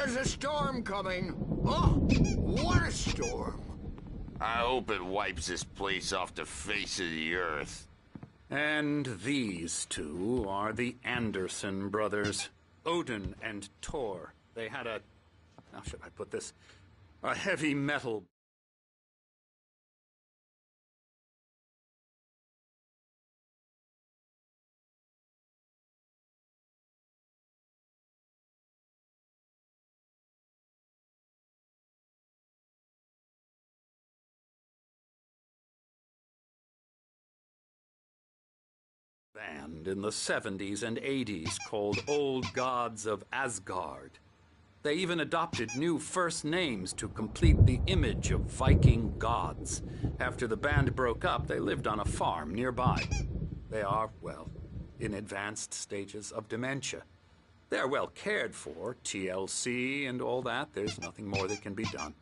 There's a storm coming. Oh, what a storm. I hope it wipes this place off the face of the earth. And these two are the Anderson brothers, Odin and Thor. They had a, how should I put this, a heavy metal band in the 70s and 80s called Old Gods of Asgard. They even adopted new first names to complete the image of Viking gods. After the band broke up, they lived on a farm nearby. They are, well, in advanced stages of dementia. They're well cared for, TLC and all that. There's nothing more that can be done.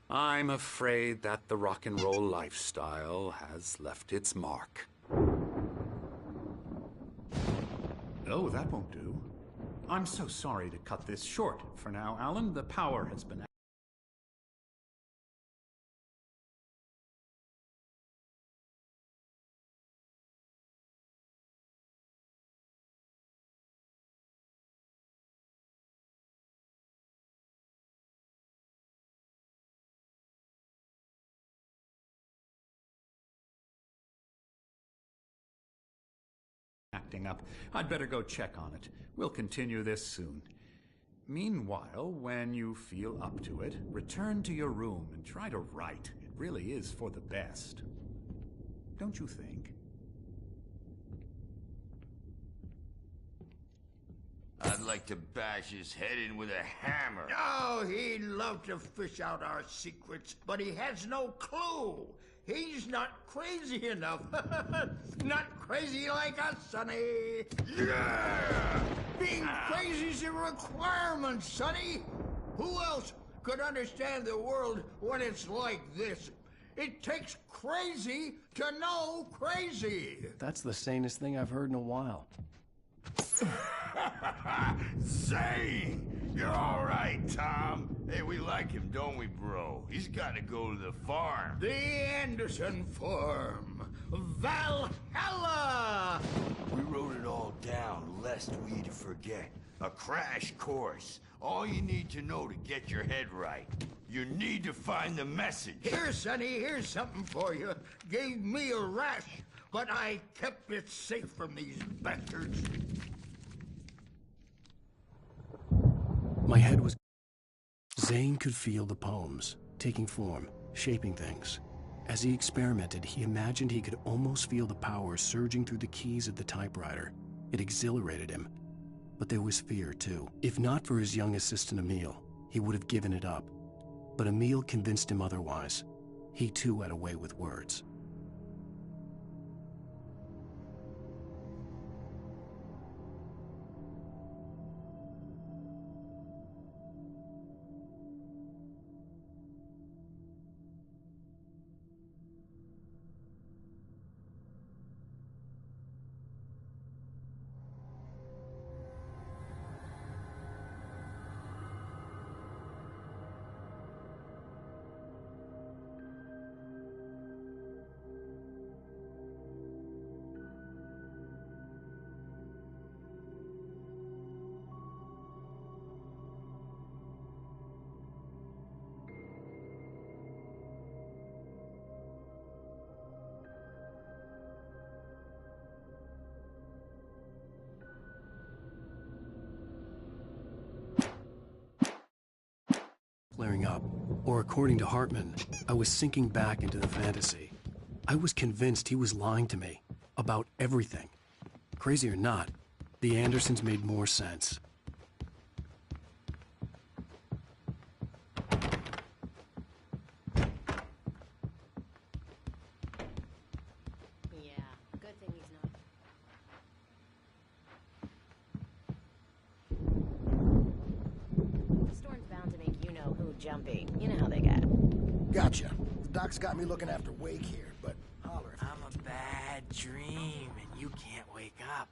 I'm afraid that the rock and roll lifestyle has left its mark. Oh, that won't do. I'm so sorry to cut this short. For now, Alan, the power has been acting up. I'd better go check on it. We'll continue this soon. Meanwhile, when you feel up to it, return to your room and try to write. It really is for the best. Don't you think? I'd like to bash his head in with a hammer. Oh, he'd love to fish out our secrets, but he has no clue. He's not crazy enough. Not crazy like us, Sonny. Yeah! Being crazy's a requirement, Sonny. Who else could understand the world when it's like this? It takes crazy to know crazy. That's the sanest thing I've heard in a while. Zane! You're all right, Tom. Hey, we like him, don't we, bro? He's got to go to the farm. The Anderson Farm. Valhalla! We wrote it all down, lest we forget. A crash course. All you need to know to get your head right. You need to find the message. Here, Sonny, here's something for you. Gave me a rash, but I kept it safe from these bastards. My head was... Zane could feel the poems, taking form, shaping things. As he experimented, he imagined he could almost feel the power surging through the keys of the typewriter. It exhilarated him. But there was fear, too. If not for his young assistant Emil, he would have given it up. But Emil convinced him otherwise. He too had a way with words. Flaring up, or according to Hartman, I was sinking back into the fantasy. I was convinced he was lying to me about everything. Crazy or not, the Andersons made more sense. Yeah, good thing he's not. The storm's bound to make you-know-who jumpy. You know how they get. Gotcha. The doc's got me looking after Wake here, but holler if... I'm a bad dream, and you can't wake up.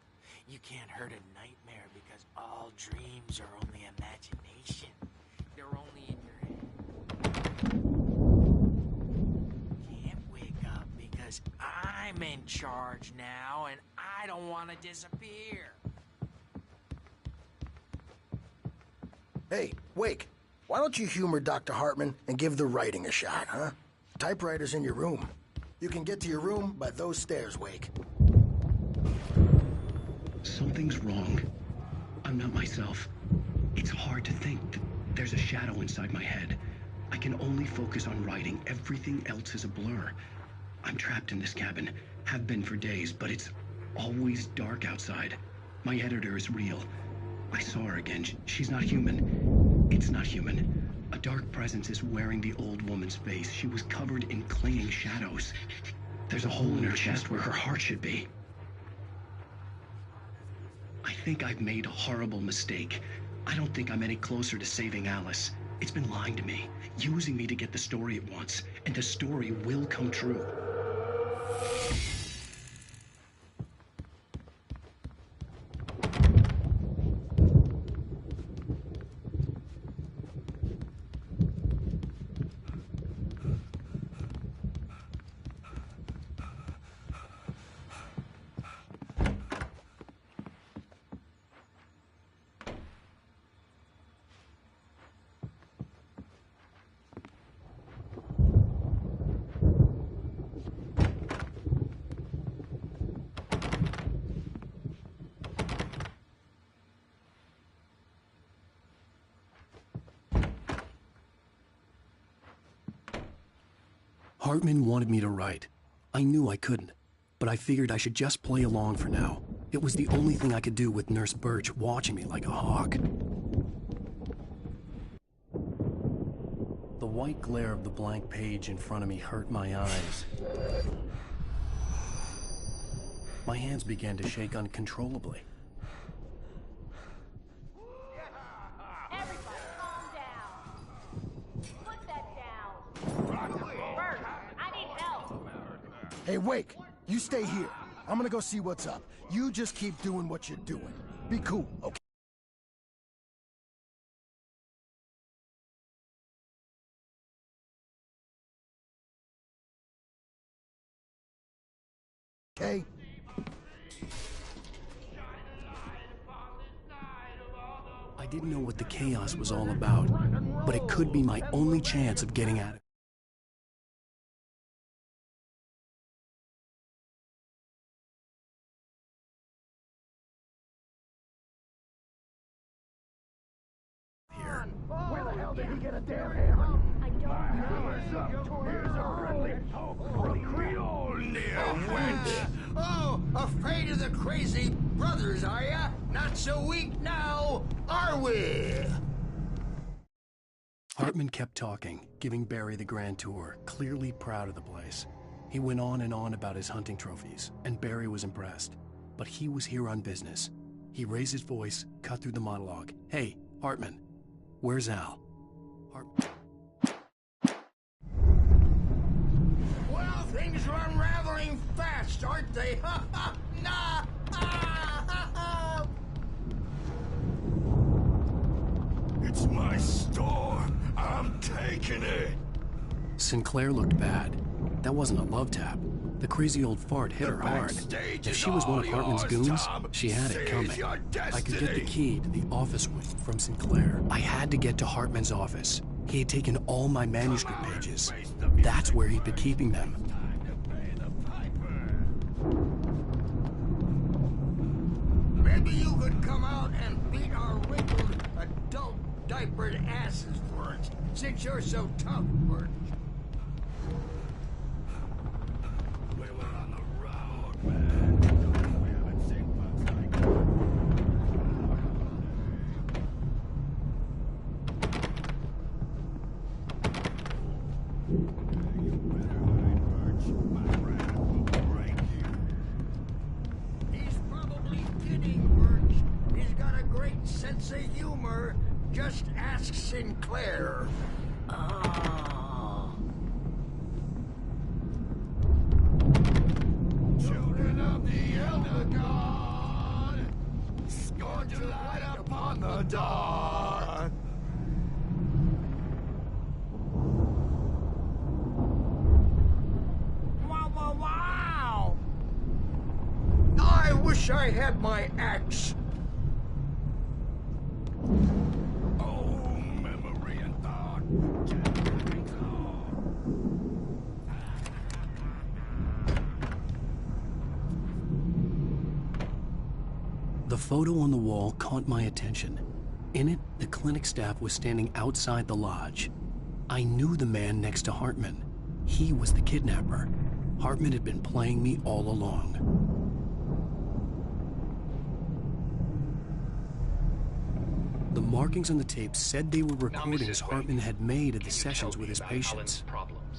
You can't hurt a nightmare because all dreams are only imagination. charge now, and I don't want to disappear. Hey, Wake, why don't you humor Dr. Hartman and give the writing a shot, huh? Typewriter's in your room. You can get to your room by those stairs, Wake. Something's wrong. I'm not myself. It's hard to think. There's a shadow inside my head. I can only focus on writing. Everything else is a blur. I'm trapped in this cabin. Have been for days, but it's always dark outside. My editor is real. I saw her again. She's not human. It's not human. A dark presence is wearing the old woman's face. She was covered in clinging shadows. There's a hole in her chest where her heart should be. I think I've made a horrible mistake. I don't think I'm any closer to saving Alice. It's been lying to me, using me to get the story it wants, and the story will come true. Hartman wanted me to write. I knew I couldn't, but I figured I should just play along for now. It was the only thing I could do with Nurse Birch watching me like a hawk. The white glare of the blank page in front of me hurt my eyes. My hands began to shake uncontrollably. Everybody, calm down. Put that down. Bert, I need help. Hey, Wake, you stay here. I'm gonna go see what's up. You just keep doing what you're doing. Be cool, okay? Okay? I didn't know what the chaos was all about, but it could be my only chance of getting out of it. Where the hell did he get a damn hammer? I don't know. Hammer's up. Here's a friendly poke from Mjolnir went. Oh, afraid of the crazy brothers, are ya? Not so weak now, are we? Hartman kept talking, giving Barry the grand tour, clearly proud of the place. He went on and on about his hunting trophies, and Barry was impressed. But he was here on business. He raised his voice, cut through the monologue. Hey, Hartman, where's Al? Well, things are unraveling fast, aren't they? Ha ha! Nah! Ha ha! It's my store. I'm taking it. Sinclair looked bad. That wasn't a love tap. The crazy old fart hit her hard. backstage If is she was one of all Hartman's yours, goons, Tom. she had it Seize coming. your I could get the destiny. key to the office wing from Sinclair. I had to get to Hartman's office. He had taken all my manuscript pages. That's where he'd been keeping them. Time to pay the piper. Maybe you could come out and beat our wrinkled, adult, diapered asses for it, since you're so tough, Bert. We were on the road, man. We haven't seen bugs like You better hide, Birch. My rat will break you. He's probably kidding, Bert. He's got a great sense of humor. Just ask Sinclair. Oh. Children of the Elder God, going to light upon the dark. Wow, wow, wow! wish I had my axe. Oh, memory and thought. The photo on the wall caught my attention. In it, the clinic staff was standing outside the lodge. I knew the man next to Hartman. He was the kidnapper. Hartman had been playing me all along. The markings on the tape said they were recordings Hartman had made at the sessions with his patients.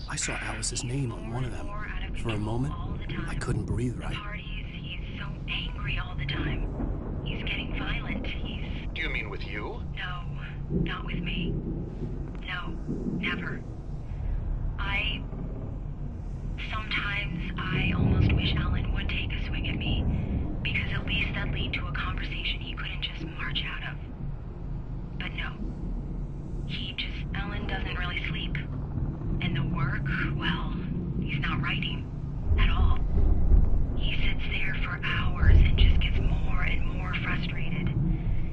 I saw Alice's name on one of them. For a moment, I couldn't breathe right. He's so angry all the time. He's getting violent. Do you mean with you? No, not with me. No, never. Sometimes I almost wish Alan would take a swing at me, because at least that'd lead to a conversation he couldn't just march out of. But no. Alan doesn't really sleep. And the work, well, he's not writing at all. He sits there for hours and just gets more and more frustrated.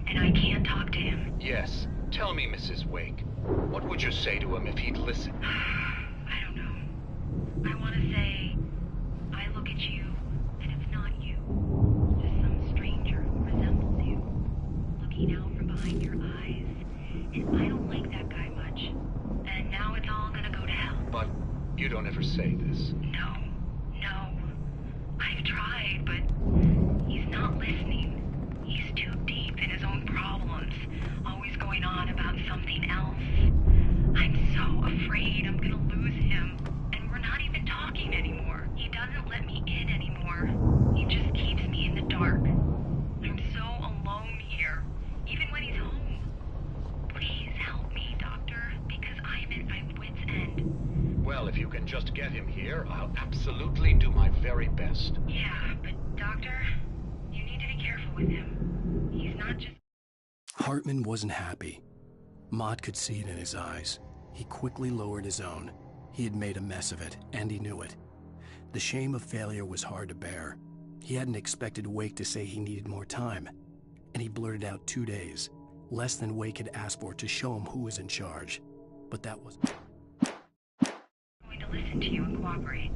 And I can't talk to him. Yes. Tell me, Mrs. Wake. What would you say to him if he'd listen? I don't know. I want to say, I look at you, and it's not you. Just some stranger who resembles you. Looking out from behind your eyes. And I don't like that guy much. And now it's all gonna go to hell. But you don't ever say this. No. I've tried, but he's not listening. He's too deep in his own problems, always going on about something else. I'm so afraid I'm gonna lose him, and we're not even talking anymore. He doesn't let me in anymore. He just keeps me in the dark. I'm so alone here, even when he's home. Please help me, Doctor, because I'm at my wit's end. Well, if you can just get him here, I'll absolutely do my very best. Yeah, but Doctor, you need to be careful with him. He's not just... Hartman wasn't happy. Maude could see it in his eyes. He quickly lowered his own. He had made a mess of it, and he knew it. The shame of failure was hard to bear. He hadn't expected Wake to say he needed more time, and he blurted out 2 days, less than Wake had asked for to show him who was in charge. But that wasn't... going to listen to you and cooperate.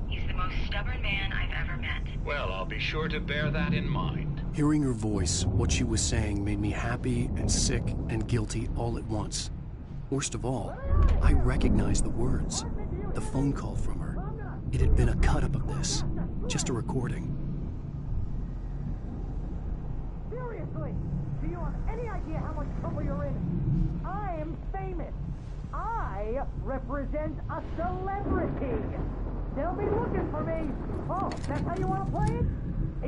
He's the most stubborn man I've ever met. Well, I'll be sure to bear that in mind. Hearing her voice, what she was saying made me happy and sick and guilty all at once. Worst of all, I recognized the words. The phone call from her. It had been a cut-up of this. Just a recording. Seriously, do you have any idea how much trouble you're in? I'm famous. I represent a celebrity. They'll be looking for me. Oh, that's how you want to play it?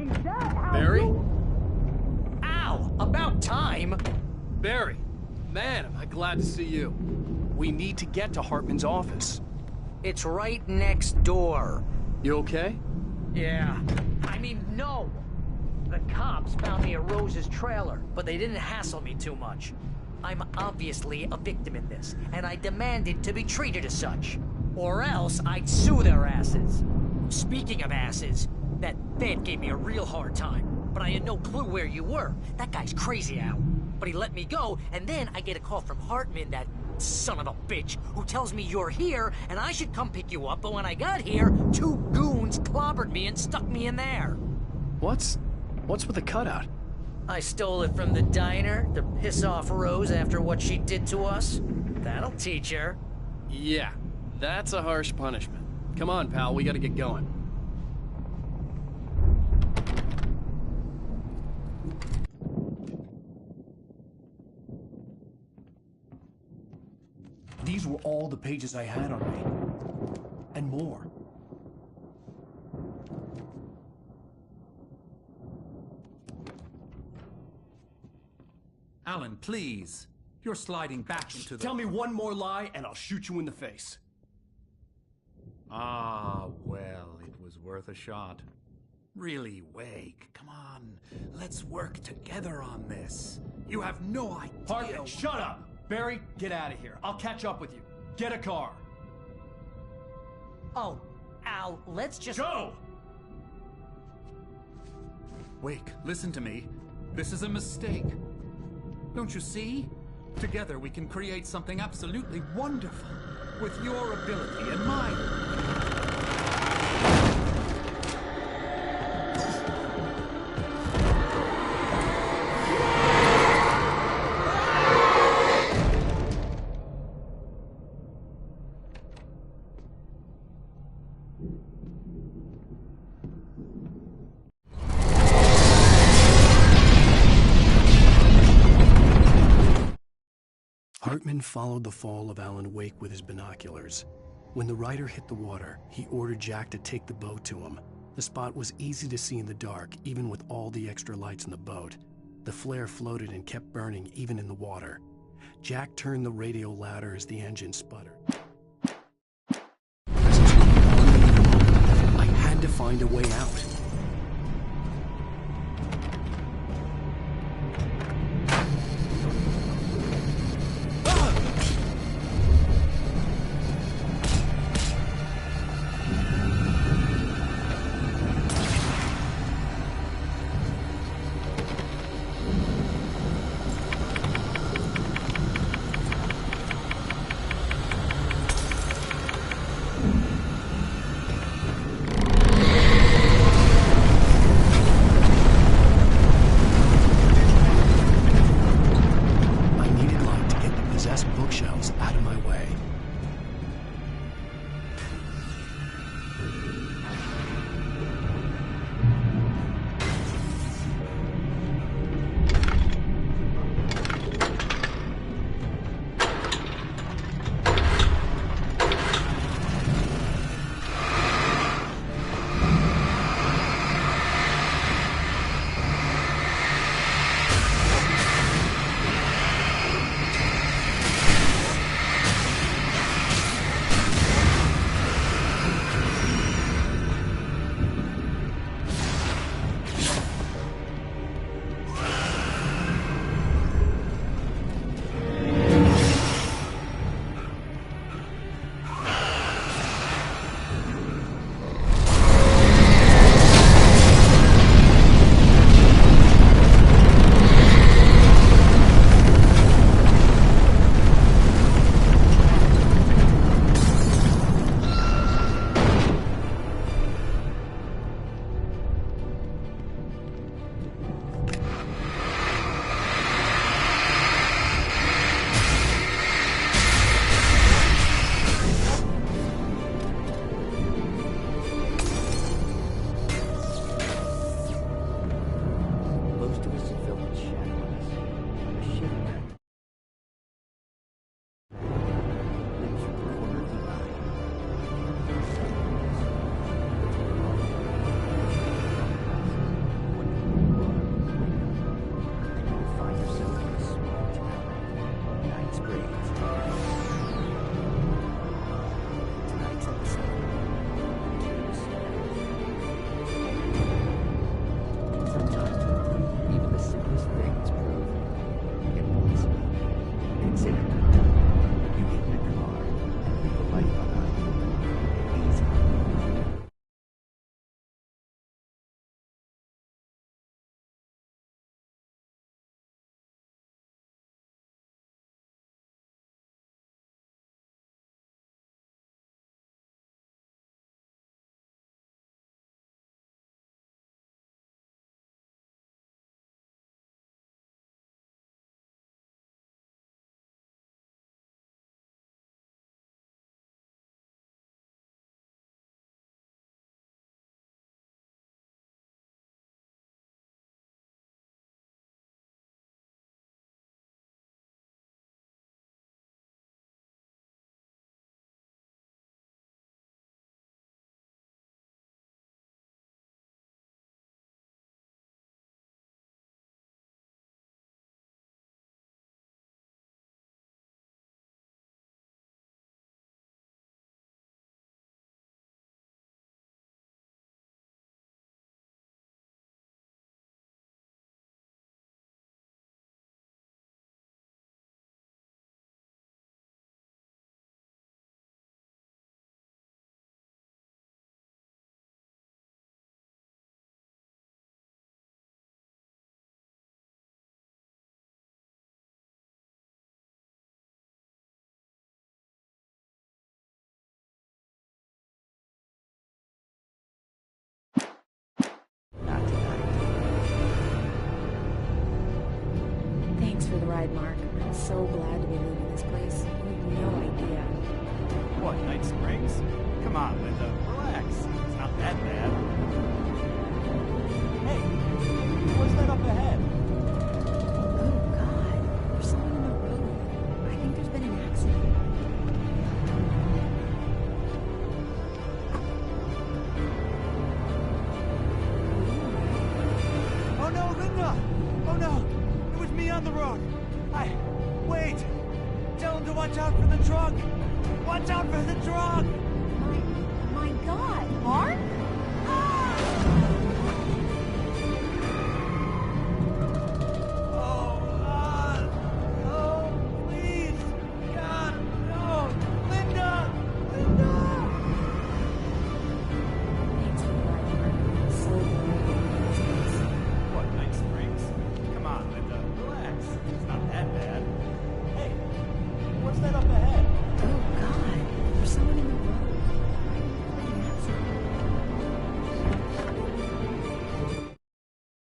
Is that how Barry? Ow! About time! Barry, man, am I glad to see you. We need to get to Hartman's office. It's right next door. You okay? Yeah. I mean, no. The cops found me at Rose's trailer, but they didn't hassle me too much. I'm obviously a victim in this, and I demanded to be treated as such. Or else I'd sue their asses. Speaking of asses, that Fed gave me a real hard time, but I had no clue where you were. That guy's crazy, Al. But he let me go, and then I get a call from Hartman, that son of a bitch, who tells me you're here, and I should come pick you up, but when I got here, 2 goons clobbered me and stuck me in there. What's with the cutout? I stole it from the diner to piss off Rose after what she did to us. That'll teach her. Yeah, that's a harsh punishment. Come on, pal, we gotta get going. These were all the pages I had on me. And more. Alan, please. You're sliding back into the... Tell me one more lie and I'll shoot you in the face. Ah, well, it was worth a shot. Really, Wake, come on. Let's work together on this. You have no idea... Hartman, shut up! Barry, get out of here. I'll catch up with you. Get a car. Oh, Al, let's just... Go! Wake, listen to me. This is a mistake. Don't you see? Together we can create something absolutely wonderful. With your ability and mine. Hartman followed the fall of Alan Wake with his binoculars. When the rider hit the water, he ordered Jack to take the boat to him. The spot was easy to see in the dark, even with all the extra lights in the boat. The flare floated and kept burning, even in the water. Jack turned the radio louder as the engine sputtered. I had to find a way out. Bookshelves out of my way. ride, Mark. I'm so glad to be leaving this place. You have no idea. What, Night Springs? Come on, Linda, relax. It's not that bad. Hey, what's that up ahead? Oh, God. There's someone in the road. I think there's been an accident. Oh no, Linda! Oh no! It was me on the road! Wait! Tell him to watch out for the truck! Watch out for the truck! My God, Mark? Oh, please! God, no! Linda! Linda! Thanks for the ride, Mark. I'm so glad to be leaving this place. What, Night Springs? Come on, Linda, relax. It's not that bad. Hey, what's that up ahead? Oh, God. There's someone in the road.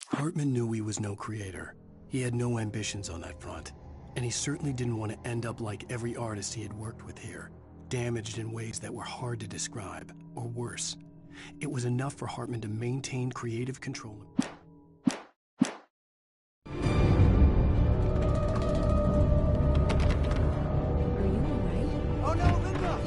Hartman knew he was no creator. He had no ambitions on that front. And he certainly didn't want to end up like every artist he had worked with here, damaged in ways that were hard to describe, or worse. It was enough for Hartman to maintain creative control. Oh no, Linda!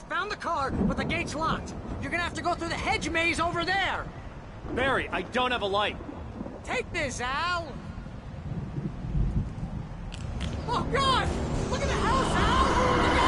Found the car, but the gate's locked. You're gonna have to go through the hedge maze over there. Barry, I don't have a light. Take this, Al. Oh, God! Look at the house, Al! Look at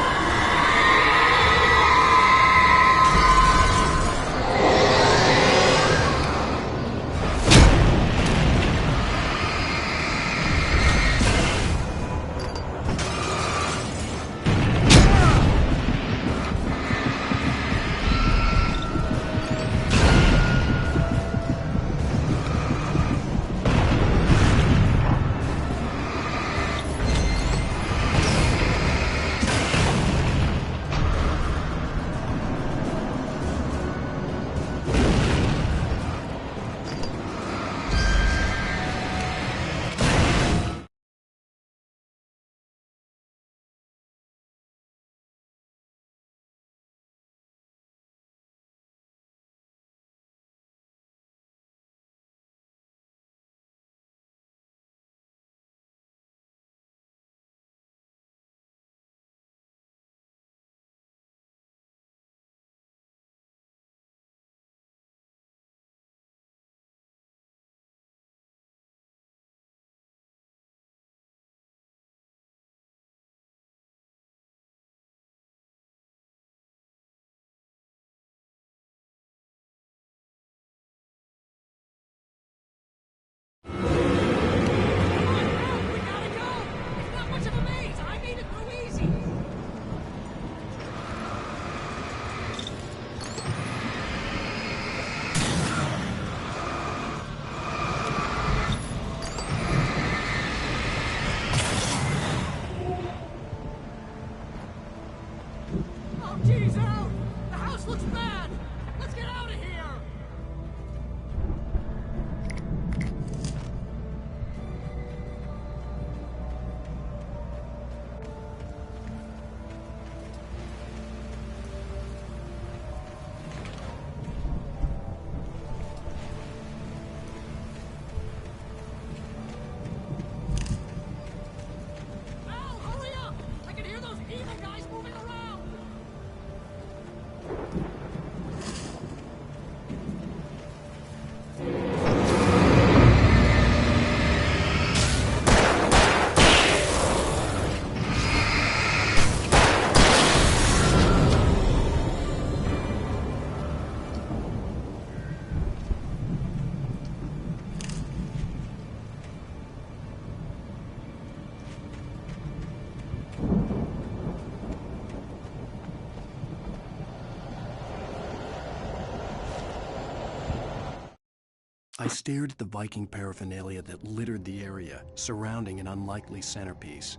I stared at the Viking paraphernalia that littered the area, surrounding an unlikely centerpiece.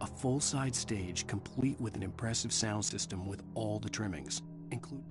A full-size stage complete with an impressive sound system with all the trimmings, including...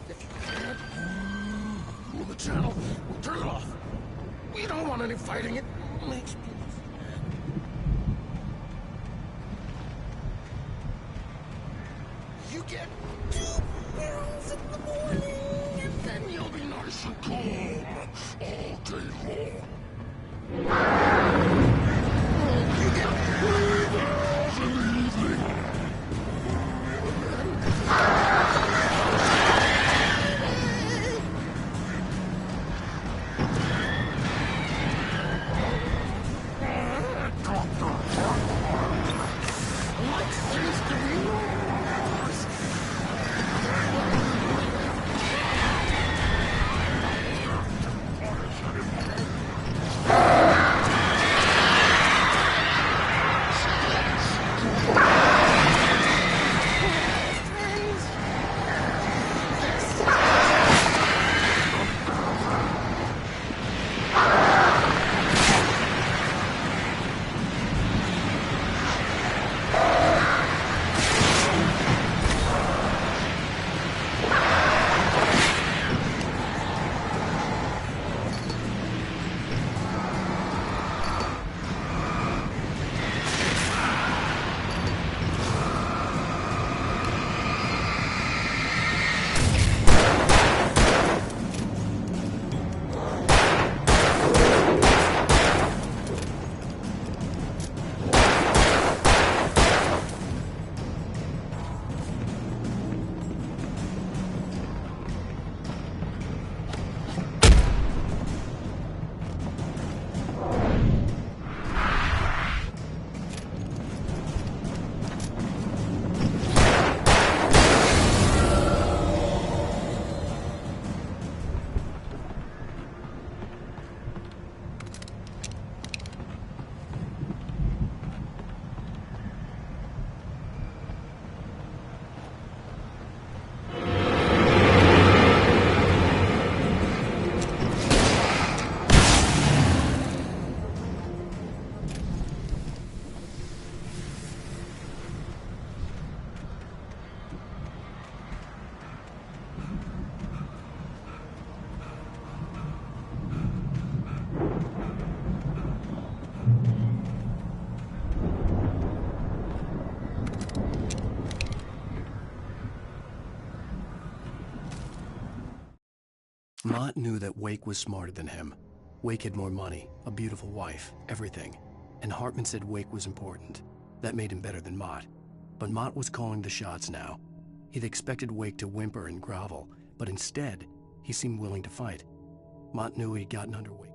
If you can't rule the channel, turn it off. We don't want any fighting. It makes people... You get 2 barrels in the morning, and then you'll be nice and calm all day long. You get 3 barrels in the evening. Mott knew that Wake was smarter than him. Wake had more money, a beautiful wife, everything. And Hartman said Wake was important. That made him better than Mott. But Mott was calling the shots now. He'd expected Wake to whimper and grovel, but instead, he seemed willing to fight. Mott knew he'd gotten under Wake.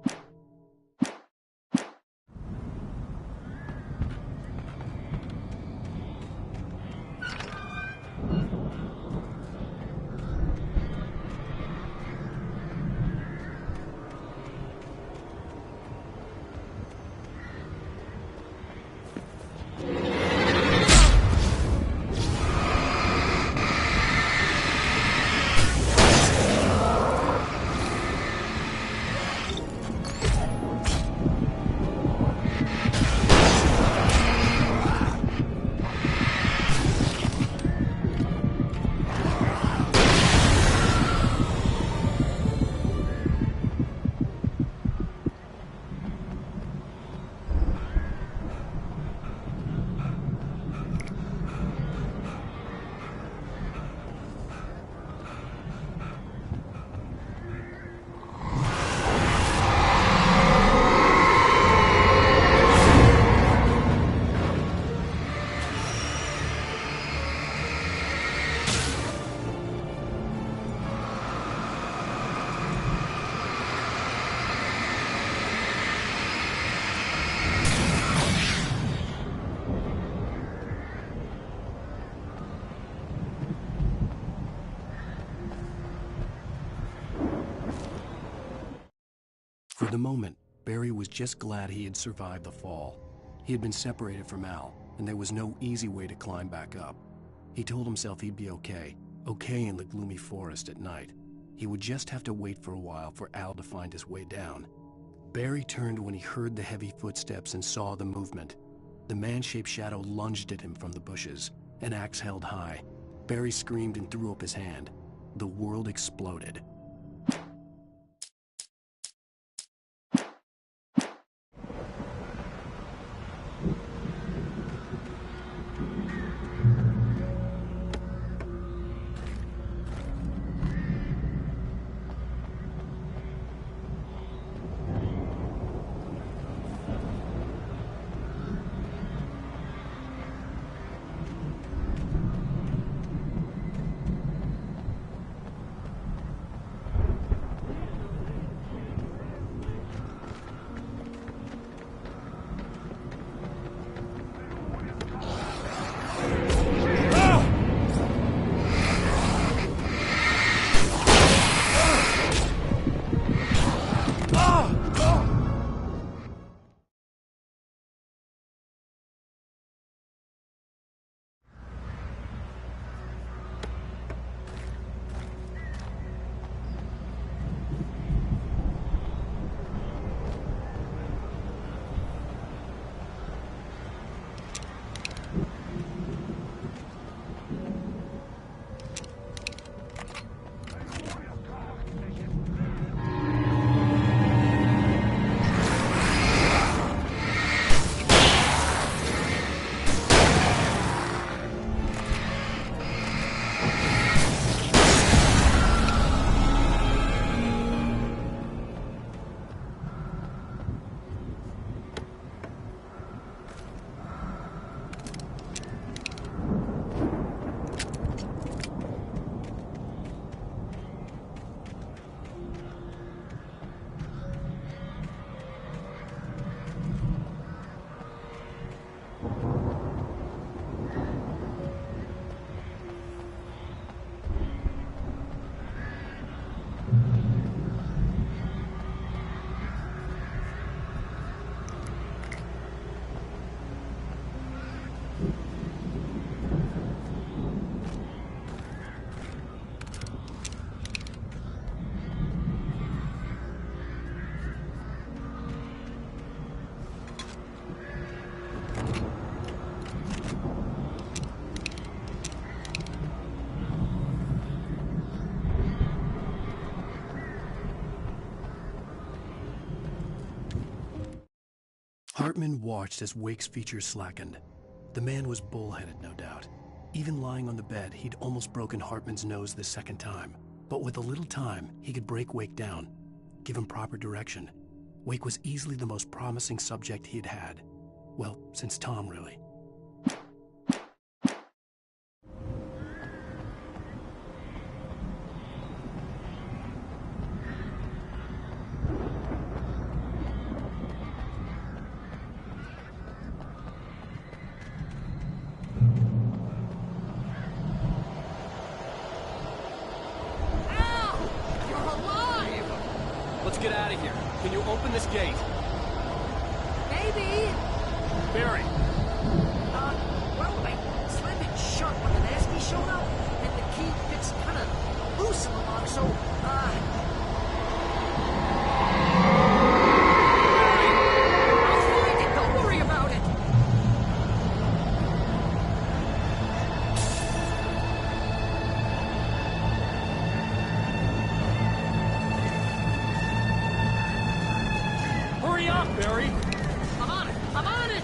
For the moment, Barry was just glad he had survived the fall. He had been separated from Al, and there was no easy way to climb back up. He told himself he'd be okay in the gloomy forest at night. He would just have to wait for a while for Al to find his way down. Barry turned when he heard the heavy footsteps and saw the movement. The man-shaped shadow lunged at him from the bushes, an axe held high. Barry screamed and threw up his hand. The world exploded. Hartman watched as Wake's features slackened. The man was bullheaded, no doubt. Even lying on the bed, he'd almost broken Hartman's nose the second time. But with a little time, he could break Wake down, give him proper direction. Wake was easily the most promising subject he had had. Well, since Tom, really. Let's get out of here. Can you open this gate? Maybe. Barry. Well, I slammed it shut when the nasty showed up, and the key fits kind of loose in the lock, so, I'll find it. Don't worry about it. Hurry up, Barry! I'm on it! I'm on it!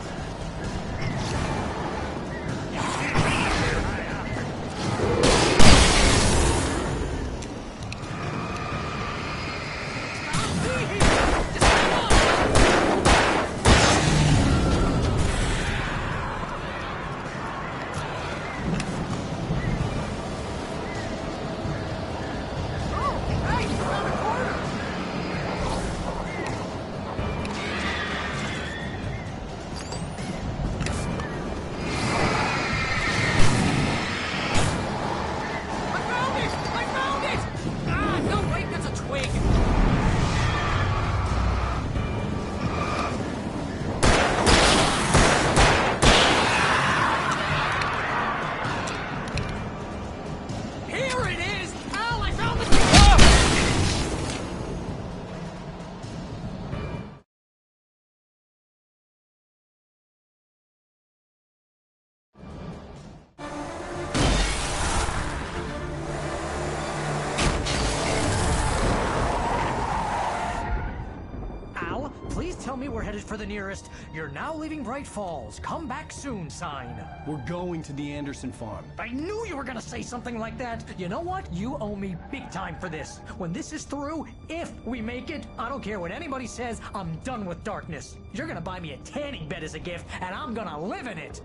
Please tell me we're headed for the nearest "You're now leaving Bright Falls. Come back soon" sign. We're going to the Anderson farm. I knew you were gonna say something like that. You know what? You owe me big time for this. When this is through, if we make it, I don't care what anybody says, I'm done with darkness. You're gonna buy me a tanning bed as a gift, and I'm gonna live in it.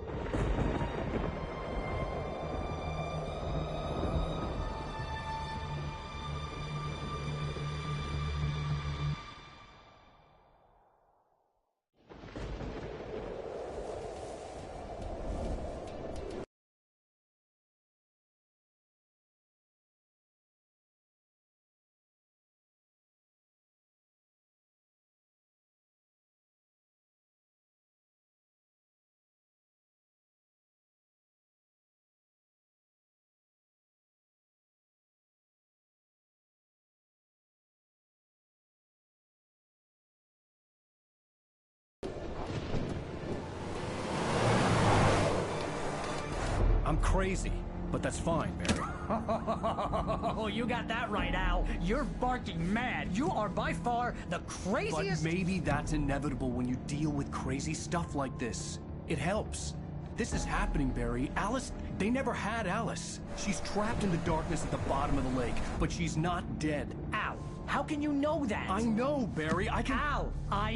I'm crazy, but that's fine, Barry. Oh, you got that right, Al. You're barking mad. You are by far the craziest... But maybe that's inevitable when you deal with crazy stuff like this. It helps. This is happening, Barry. Alice, they never had Alice. She's trapped in the darkness at the bottom of the lake, but she's not dead. Al, how can you know that? I know, Barry. I can... Al,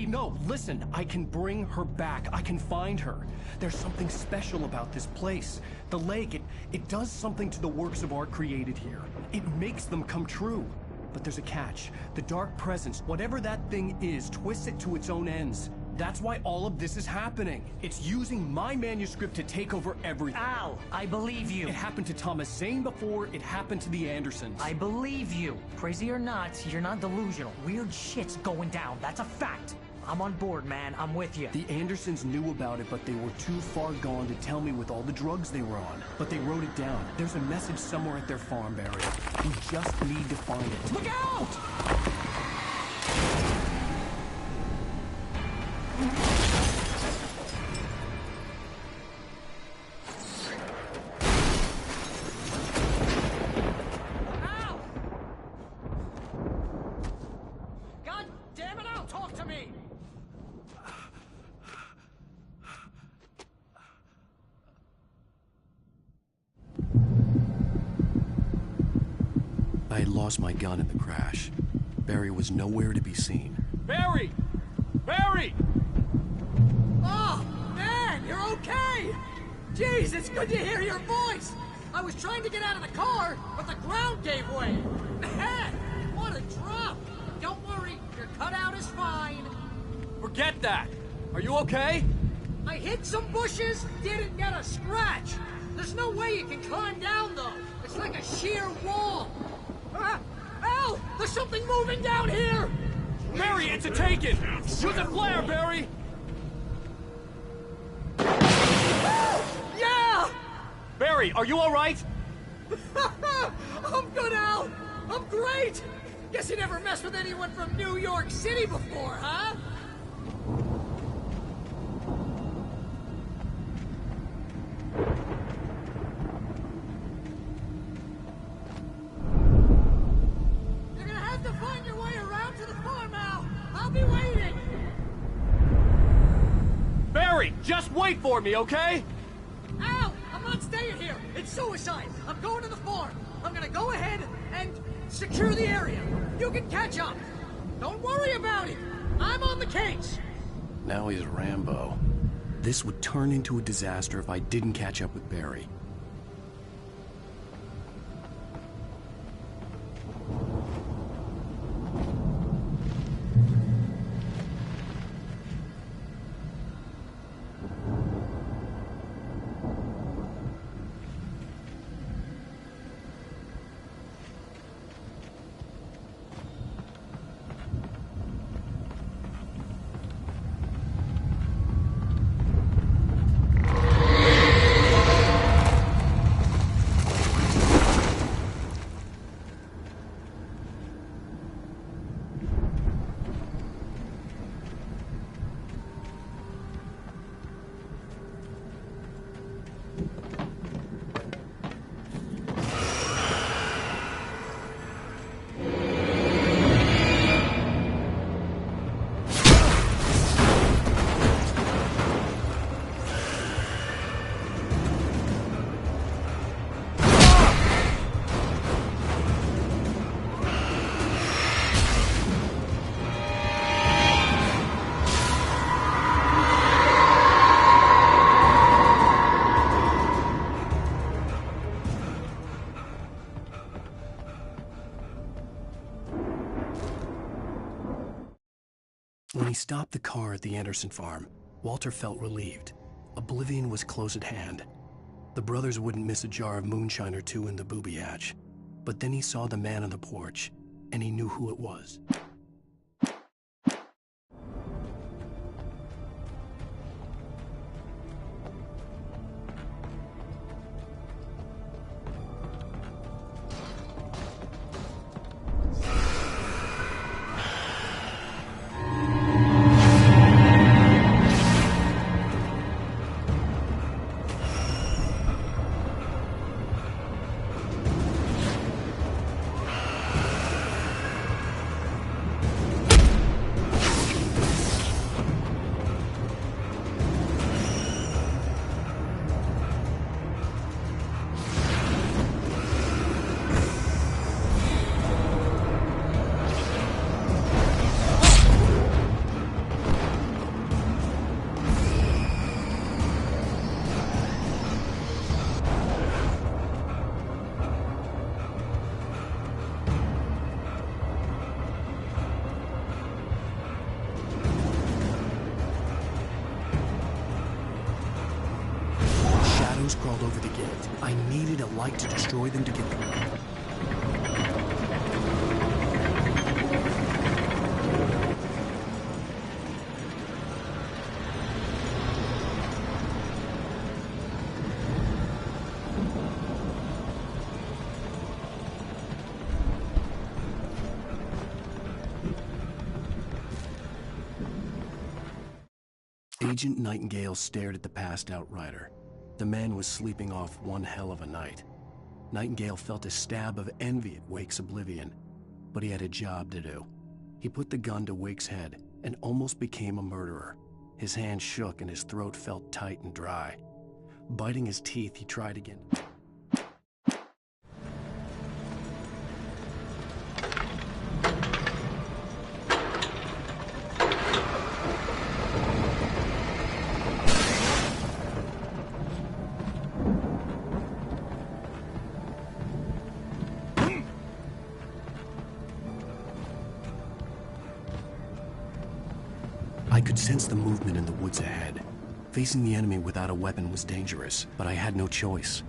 No, listen. I can bring her back. I can find her. There's something special about this place. The lake, it does something to the works of art created here. It makes them come true. But there's a catch. The dark presence, whatever that thing is, twists it to its own ends. That's why all of this is happening. It's using my manuscript to take over everything. Al, I believe you. It happened to Thomas Zane before, it happened to the Andersons. I believe you. Crazy or not, you're not delusional. Weird shit's going down. That's a fact. I'm on board, man. I'm with you. The Andersons knew about it, but they were too far gone to tell me with all the drugs they were on. But they wrote it down. There's a message somewhere at their farm, Barry. We just need to find it. Look out! Al! God damn it, Al, talk to me! I had lost my gun in the crash. Barry was nowhere to be seen. Barry! Barry! Oh, man, you're okay! Jeez, it's good to hear your voice! I was trying to get out of the car, but the ground gave way! Man, what a drop! Don't worry, your cutout is fine. Forget that! Are you okay? I hit some bushes, didn't get a scratch! There's no way you can climb down, though. It's like a sheer wall. Al! There's something moving down here! Barry, it's a Taken! Use a flare, Barry! Yeah! Barry, are you alright? I'm good, Al! I'm great! Guess you never messed with anyone from New York City before, huh? You're gonna have to find your way around to the farm, Al! I'll be waiting! Barry, just wait for me, okay? Al! I'm not staying here! It's suicide! I'm going to the farm! I'm gonna go ahead and secure the area! You can catch up! Don't worry about it! I'm on the case! Now he's Rambo. This would turn into a disaster if I didn't catch up with Barry. When he stopped the car at the Anderson farm, Walter felt relieved. Oblivion was close at hand. The brothers wouldn't miss a jar of moonshine or two in the booby hatch. But then he saw the man on the porch, and he knew who it was. Crawled over the gate. I needed a light to destroy them to get through. Agent Nightingale stared at the passed-out rider. The man was sleeping off one hell of a night. Nightingale felt a stab of envy at Wake's oblivion, but he had a job to do. He put the gun to Wake's head and almost became a murderer. His hand shook and his throat felt tight and dry. Biting his teeth, he tried again. I could sense the movement in the woods ahead. Facing the enemy without a weapon was dangerous, but I had no choice.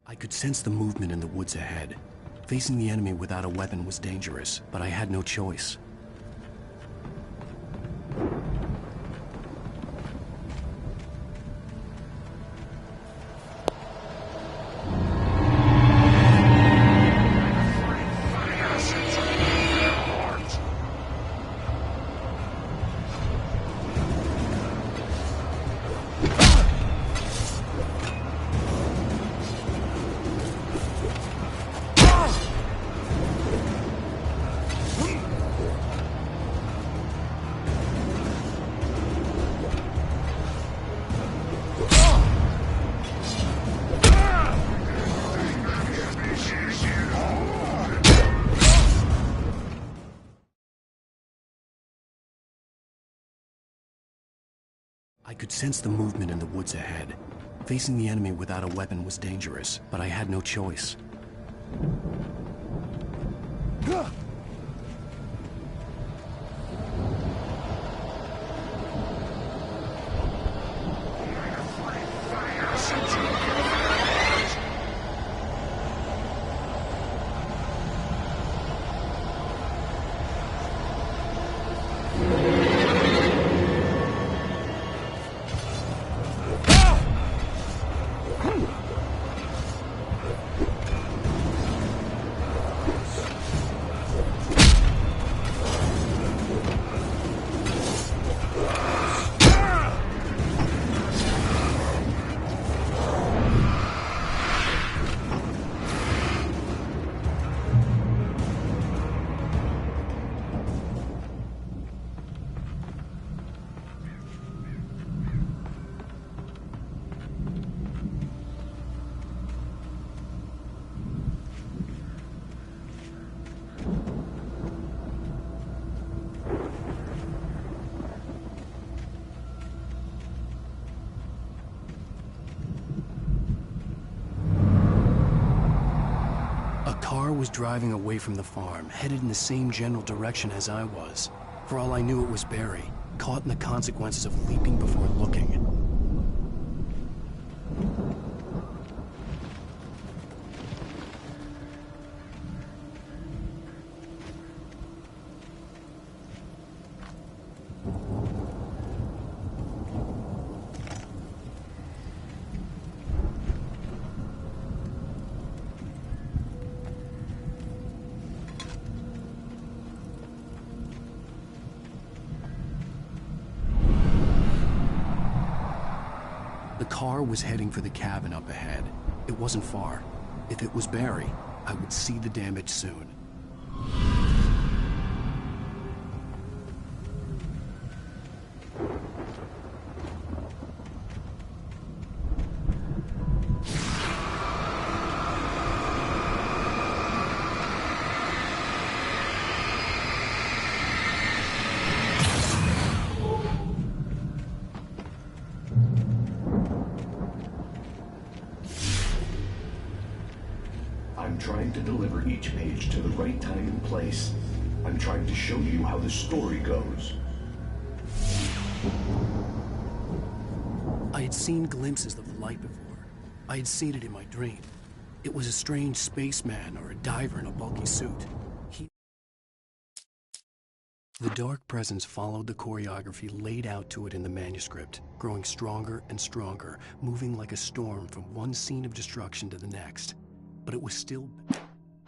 I could sense the movement in the woods ahead. Facing the enemy without a weapon was dangerous, but I had no choice. I could sense the movement in the woods ahead. Facing the enemy without a weapon was dangerous, but I had no choice. A car was driving away from the farm, headed in the same general direction as I was. For all I knew, it was Barry, caught in the consequences of leaping before looking. The car was heading for the cabin up ahead. It wasn't far. If it was Barry, I would see the damage soon. I I'm trying to deliver each page to the right time and place. I'm trying to show you how the story goes. I had seen glimpses of the light before. I had seen it in my dream. It was a strange spaceman or a diver in a bulky suit. The dark presence followed the choreography laid out to it in the manuscript, growing stronger and stronger, moving like a storm from one scene of destruction to the next. But it was still...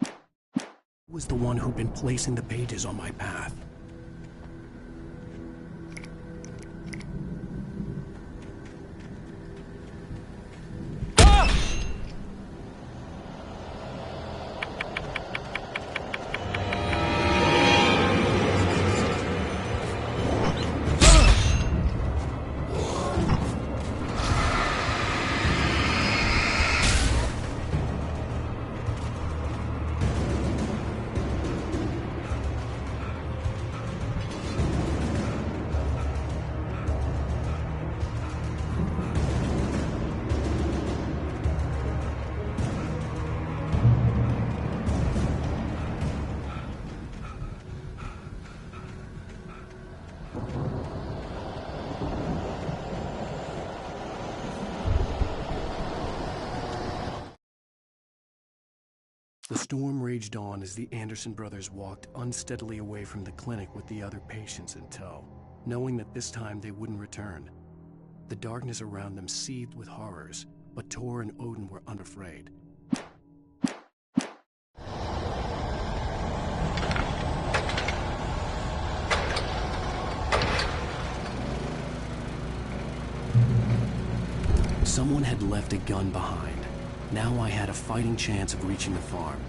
It was the one who'd been placing the pages on my path. The storm raged on as the Anderson brothers walked unsteadily away from the clinic with the other patients in tow, knowing that this time they wouldn't return. The darkness around them seethed with horrors, but Tor and Odin were unafraid. Someone had left a gun behind. Now I had a fighting chance of reaching the farm.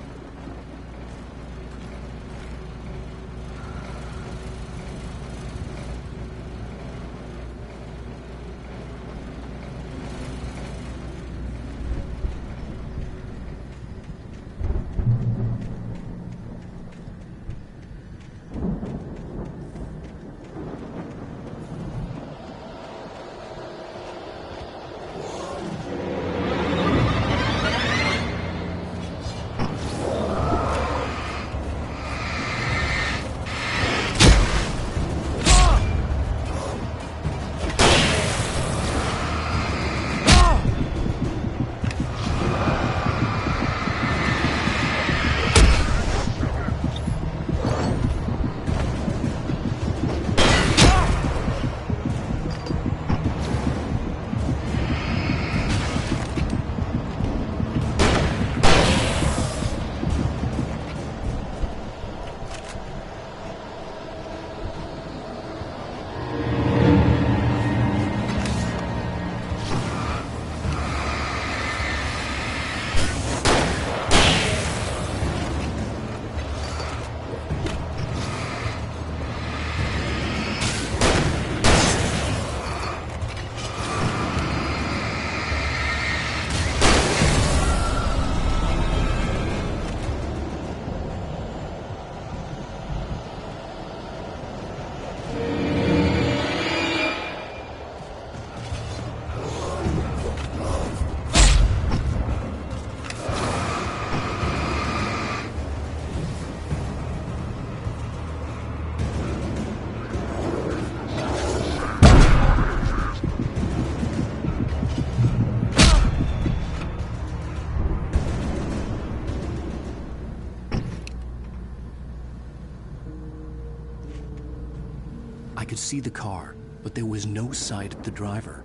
I could see the car, but there was no sight of the driver.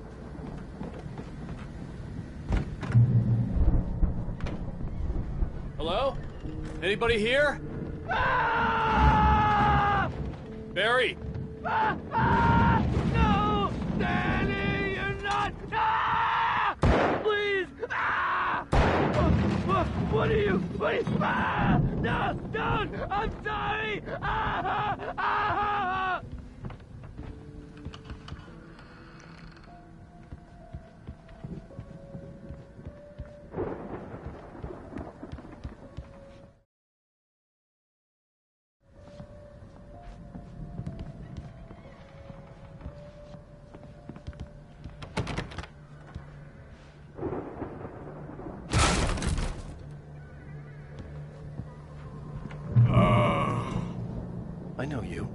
Hello? Anybody here? Barry! No! Danny, you're not! Please! What are you? No! Don't! I'm sorry! I know you.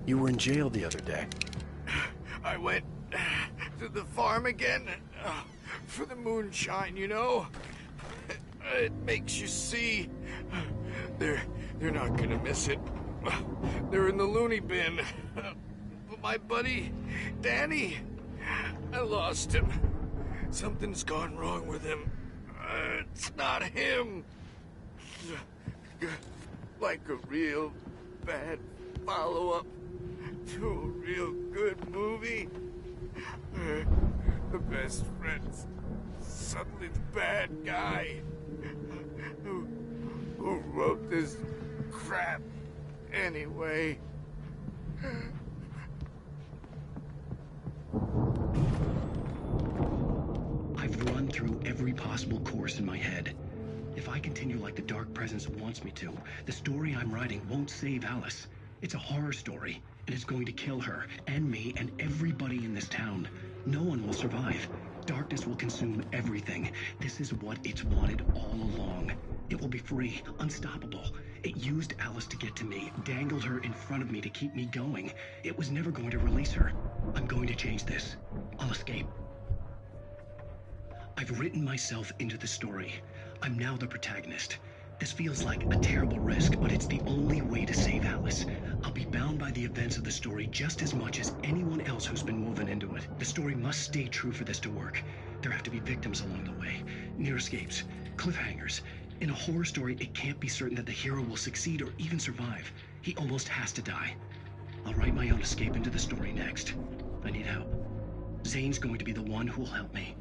You were in jail the other day. I went to the farm again for the moonshine, you know? It makes you see. They're not gonna miss it. They're in the loony bin. But my buddy, Danny, I lost him. Something's gone wrong with him. It's not him. Like a real bad follow-up to a real good movie. The best friend's suddenly the bad guy. Who wrote this crap anyway? I've run through every possible course in my head. If I continue like the Dark Presence wants me to, the story I'm writing won't save Alice. It's a horror story, and it's going to kill her, and me, and everybody in this town. No one will survive. Darkness will consume everything. This is what it's wanted all along. It will be free, unstoppable. It used Alice to get to me, dangled her in front of me to keep me going. It was never going to release her. I'm going to change this. I'll escape. I've written myself into the story. I'm now the protagonist. This feels like a terrible risk, but it's the only way to save Alice. I'll be bound by the events of the story just as much as anyone else who's been woven into it. The story must stay true for this to work. There have to be victims along the way, near escapes, cliffhangers. In a horror story, it can't be certain that the hero will succeed or even survive. He almost has to die. I'll write my own escape into the story next. I need help. Zane's going to be the one who will help me.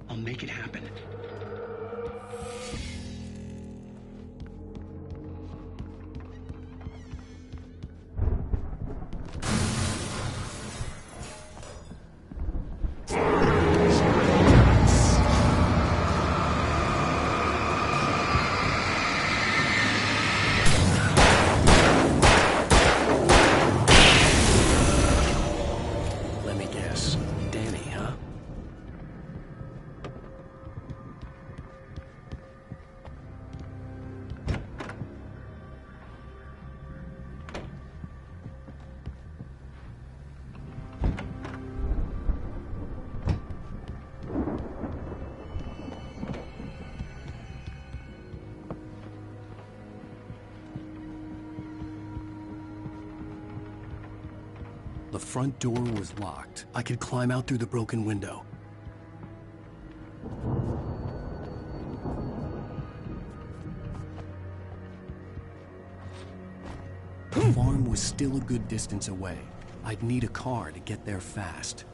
I'll make it happen. The front door was locked. I could climb out through the broken window. The farm was still a good distance away. I'd need a car to get there fast.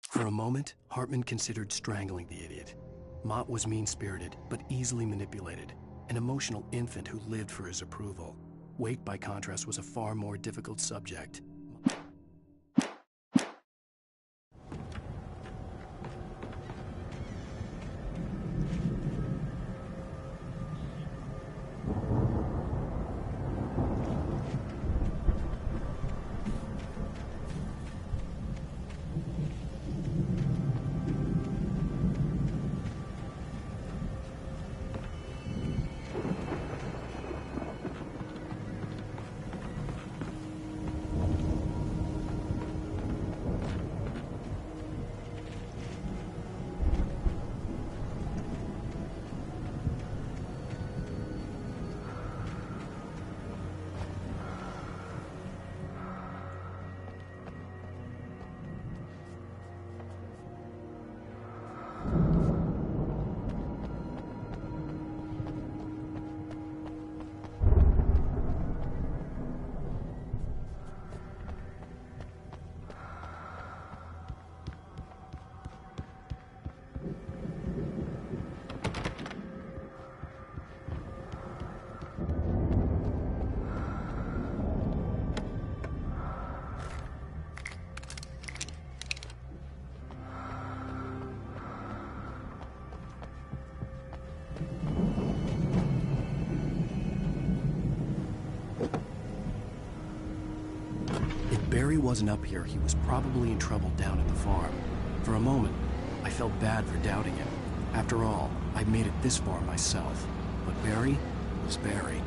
For a moment, Hartman considered strangling the idiot. Mott was mean-spirited, but easily manipulated, an emotional infant who lived for his approval. Wake, by contrast, was a far more difficult subject. Barry wasn't up here, he was probably in trouble down at the farm. For a moment, I felt bad for doubting him. After all, I'd made it this far myself. But Barry was Barry.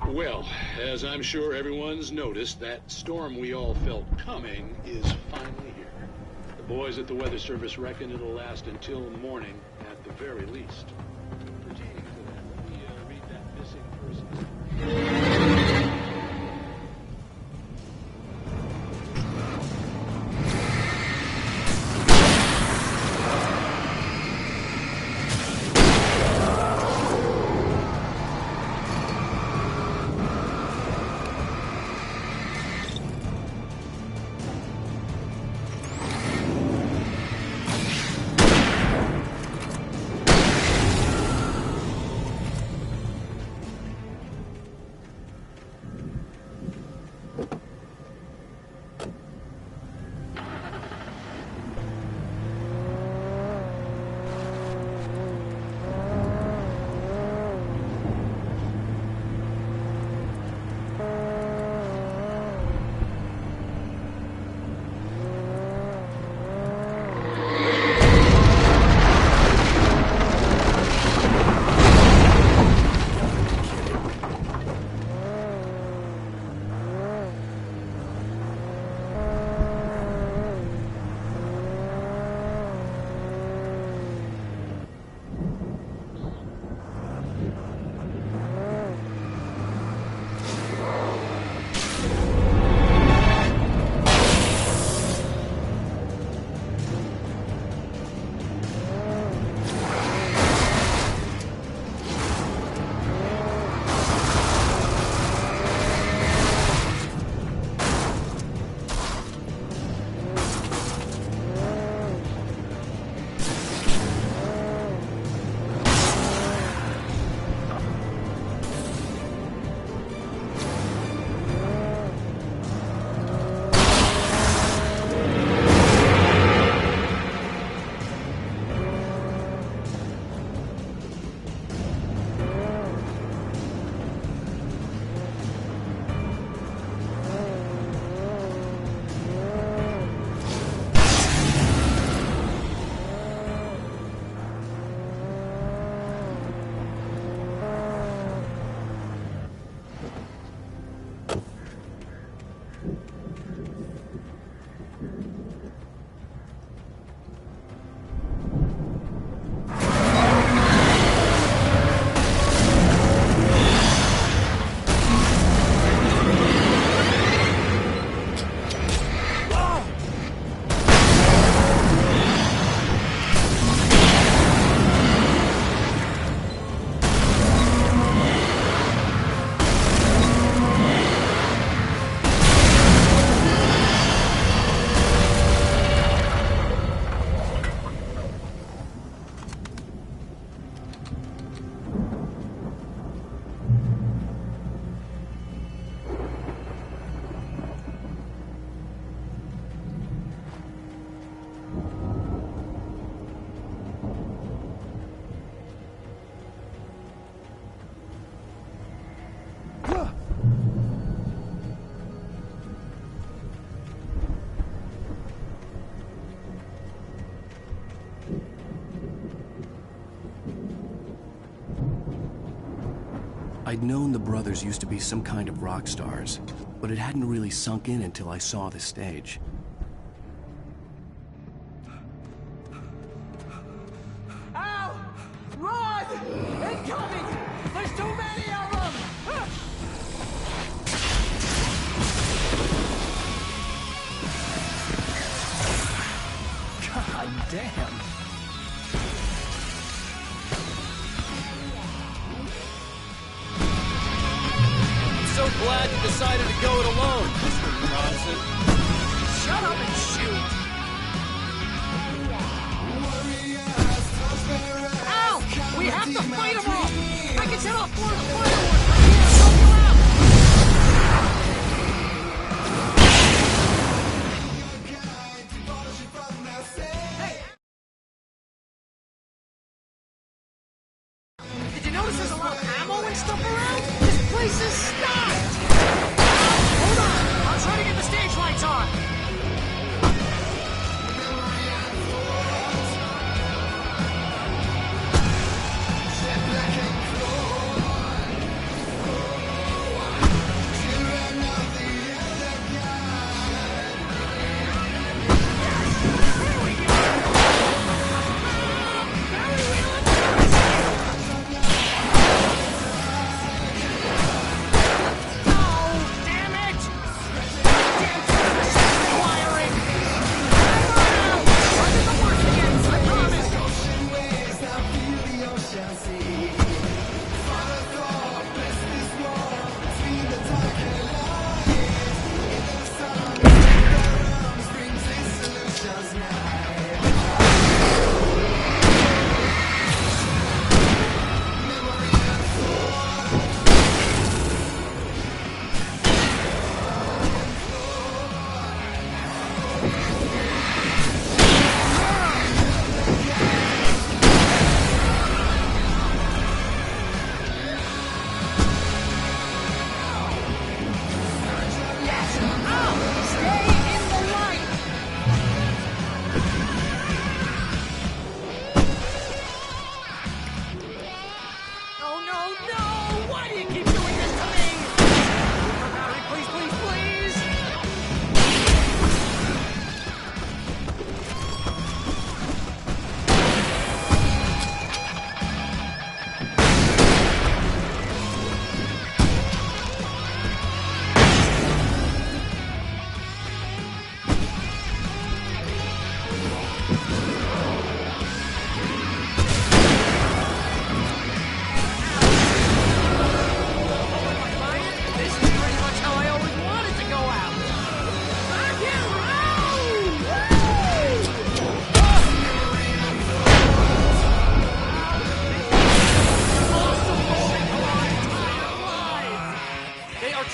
Well, as I'm sure everyone's noticed, that storm we all felt coming is finally here. The boys at the Weather Service reckon it'll last until morning at the very least. Pertaining to that, let me read that missing persons. I'd known the brothers used to be some kind of rock stars, but it hadn't really sunk in until I saw the stage. Ow! Run! Incoming! There's too many of them! God damn. So glad you decided to go it alone, Mr. Bronson. Shut up and shoot! Ow! We have to fight them all! I can set off one of the fireworks! I'm here to help you out! Hey! Did you notice there's a lot of ammo and stuff around? This place is stocked! Hold on! I'll try to get the stage lights on!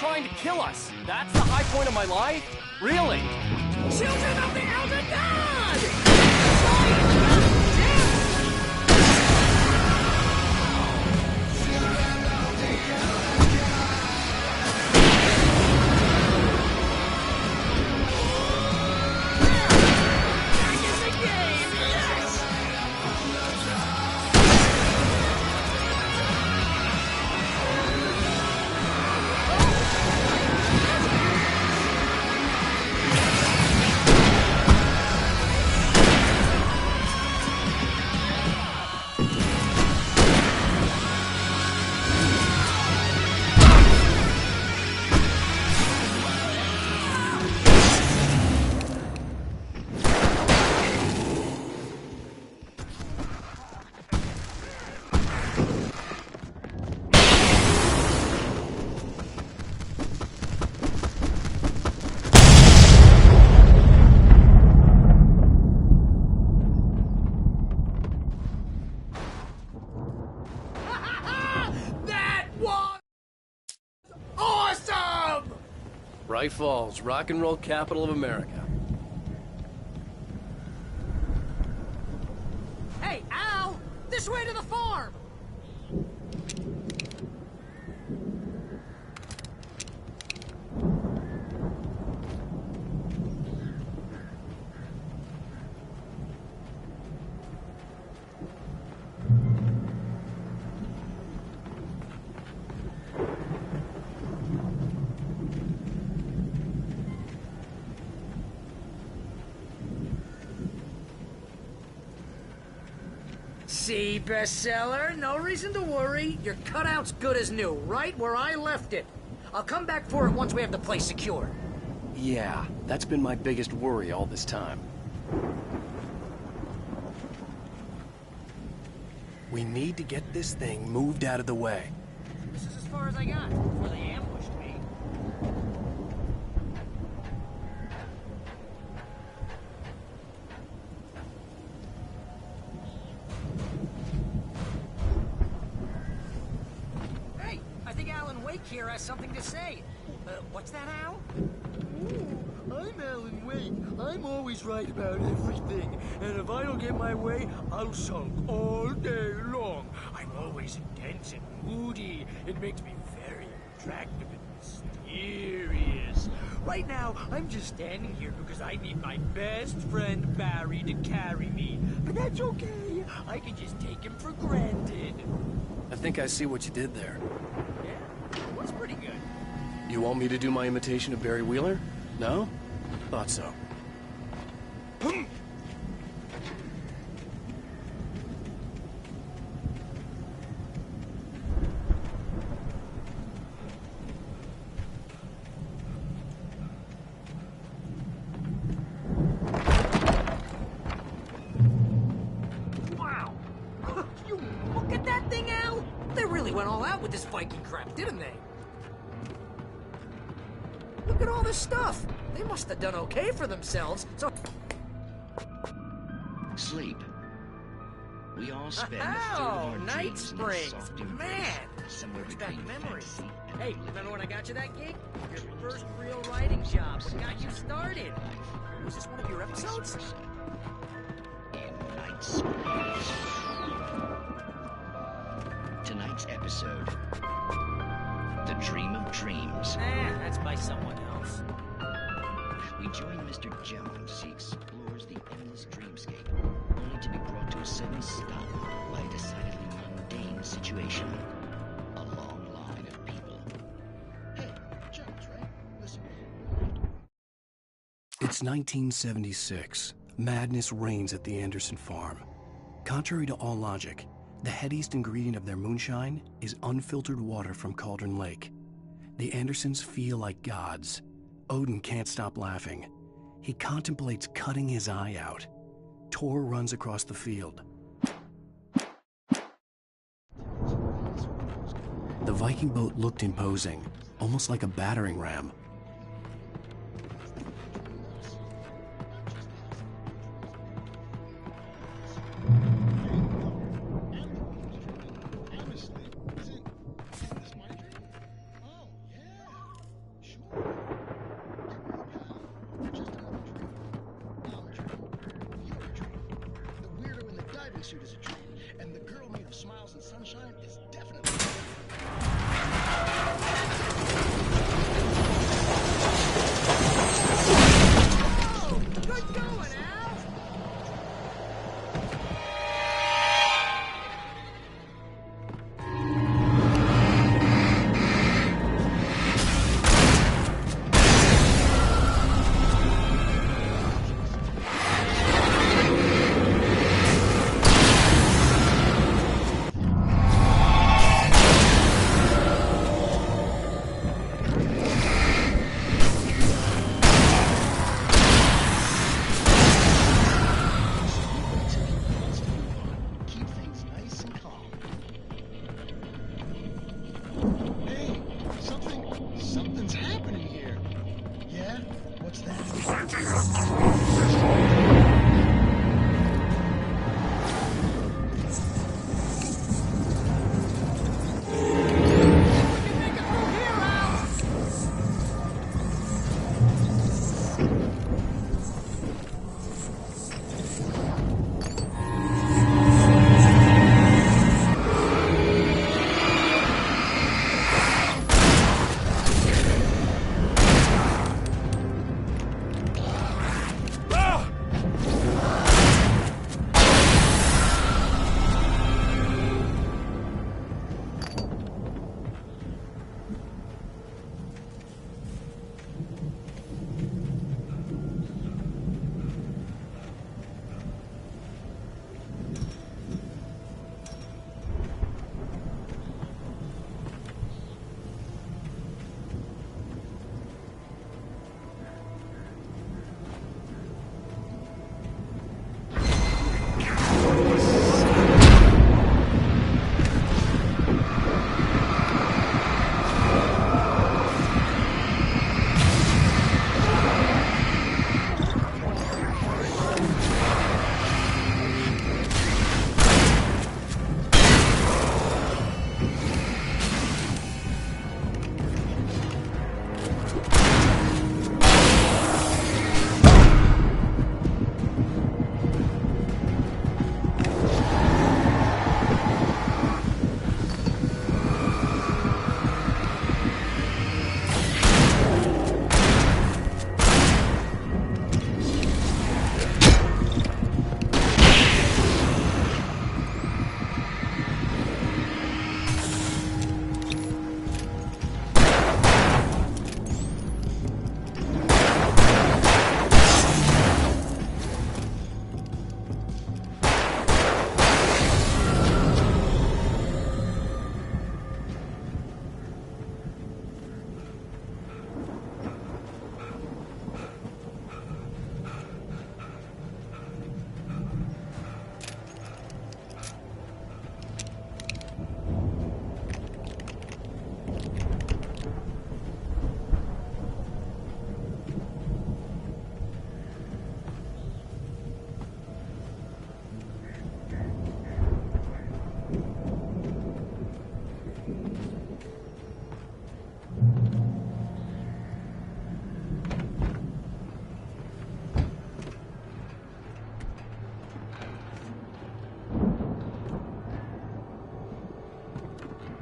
trying to kill us. That's the high point of my life? Really? Children of the Elder God! Bright Falls, rock and roll capital of America. Hey, Al! This way to the farm! see, bestseller. No reason to worry. Your cutout's good as new, right where I left it. I'll come back for it once we have the place secured. Yeah, that's been my biggest worry all this time. We need to get this thing moved out of the way. This is as far as I got before they ambushed me. Hey, I think Alan Wake here has something to say. What's that, Al? I'm Alan Wake. I'm always right about everything. And if I don't get my way, I'll sulk all day long. I'm always intense and moody. It makes me very attractive and mysterious. Right now, I'm just standing here because I need my best friend Barry to carry me. But that's okay. I can just take him for granted. I think I see what you did there. Yeah, it was pretty good. You want me to do my imitation of Barry Wheeler? No? Thought so. Wow! You look at that thing, Al! They really went all out with this Viking crap, didn't they? Look at all this stuff. They must have done okay for themselves, so... Sleep. We all spend a third of Oh, our Night dreams in the Springs! soft Man! embrace, somewhere Brings back between memories. fantasy and Hey, remember when I got you that gig? Your first real writing job. What got you started? Was this one of your episodes? in Night Springs. Tonight's episode, The Dream of Dreams. That's by someone else. We join Mr. Jones as he explores the endless dreamscape, only to be brought to a sudden stop by a decidedly mundane situation. A long line of people. Hey, Jones, right? Listen. It's 1976. Madness reigns at the Anderson farm. Contrary to all logic, the headiest ingredient of their moonshine is unfiltered water from Cauldron Lake. The Andersons feel like gods. Odin can't stop laughing. He contemplates cutting his eye out. Tor runs across the field. The Viking boat looked imposing, almost like a battering ram. Suit is a dream, and the girl made of smiles and sunshine is definitely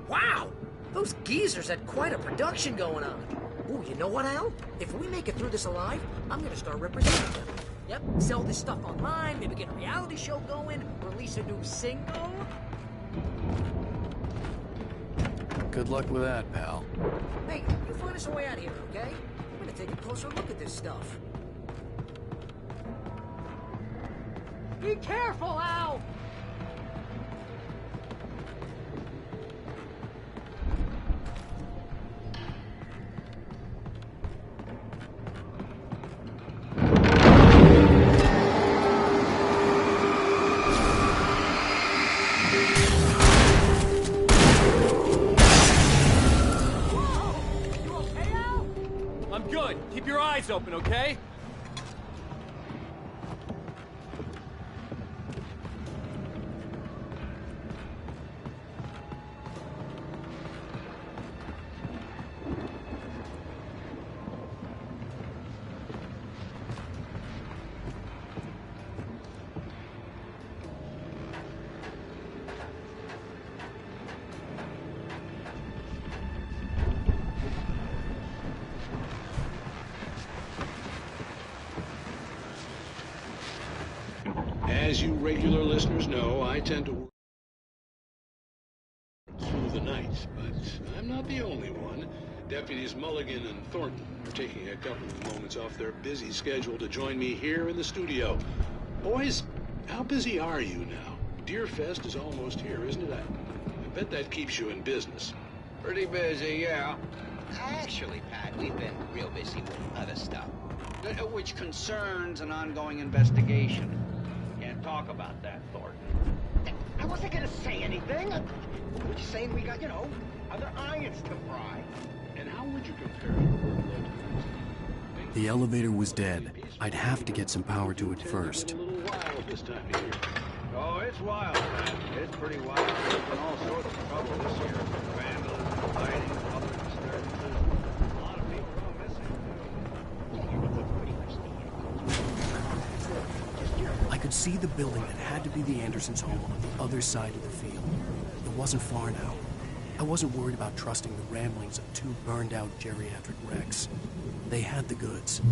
Wow! Those geezers had quite a production going on. Ooh, you know what, Al? If we make it through this alive, I'm gonna start representing them. Yep, sell this stuff online, maybe get a reality show going, release a new single. Good luck with that, pal. Hey, you find us a way out of here, okay? I'm gonna take a closer look at this stuff. Be careful, Al! I'm good. Keep your eyes open, okay? As you regular listeners know, I tend to work through the night, but I'm not the only one. Deputies Mulligan and Thornton are taking a couple of moments off their busy schedule to join me here in the studio. Boys, how busy are you now? Deerfest is almost here, isn't it? I bet that keeps you in business. Pretty busy, yeah. Actually, Pat, we've been real busy with other stuff, which concerns an ongoing investigation. Can't talk about that, Thornton. I wasn't gonna say anything. We're just saying we got, other irons to fry. And how would you compare your workload to The elevator was dead. I'd have to get some power to it first. a little wild this time of year? Oh, it's wild, Pat. It's pretty wild. There's been all sorts of trouble this year. Vandalism, fighting, public disturbances. A lot of people go missing, I could see the building that had to be the Andersons' home on the other side of the field. It wasn't far now. I wasn't worried about trusting the ramblings of two burned-out geriatric wrecks. They had the goods.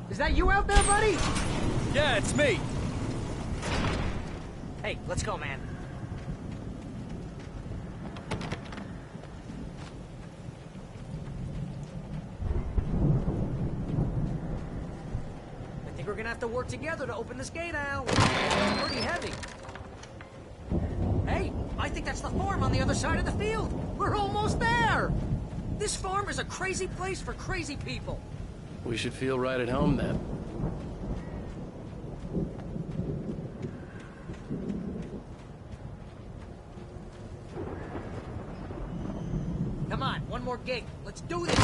Is that you out there, buddy? Yeah, it's me. Hey, let's go, man. I think we're gonna have to work together to open this gate, Al. It's pretty heavy. Hey, I think that's the farm on the other side of the field. We're almost there. This farm is a crazy place for crazy people. We should feel right at home then. Come on, one more gate. Let's do this.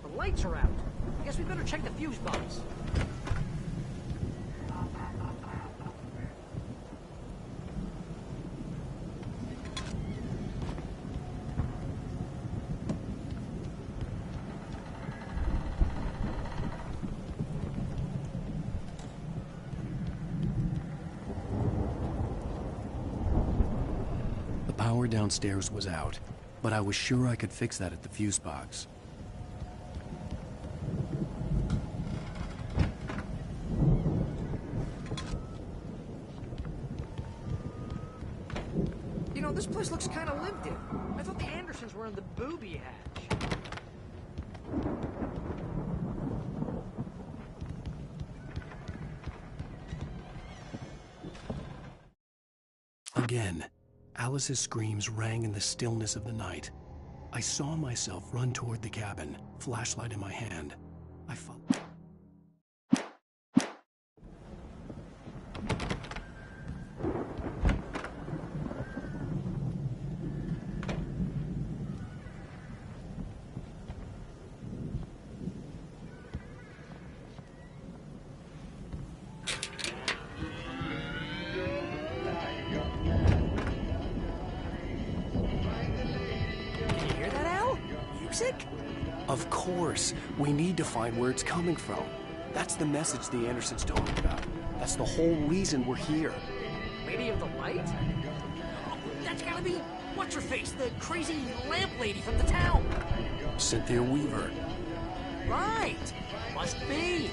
The lights are out. I guess we better check the fuse box. The power downstairs was out, but I was sure I could fix that at the fuse box. You know, this place looks kind of lived in. I thought the Andersons were in the booby hatch. Again, Alice's screams rang in the stillness of the night. I saw myself run toward the cabin, flashlight in my hand. I followed. Can you hear that, Al? Music? Of course, we need to find where it's coming from. That's the message the Andersons told me about. That's the whole reason we're here. Lady of the Light? Oh, that's gotta be what's-her-face, the crazy lamp lady from the town. Cynthia Weaver. Right. Must be.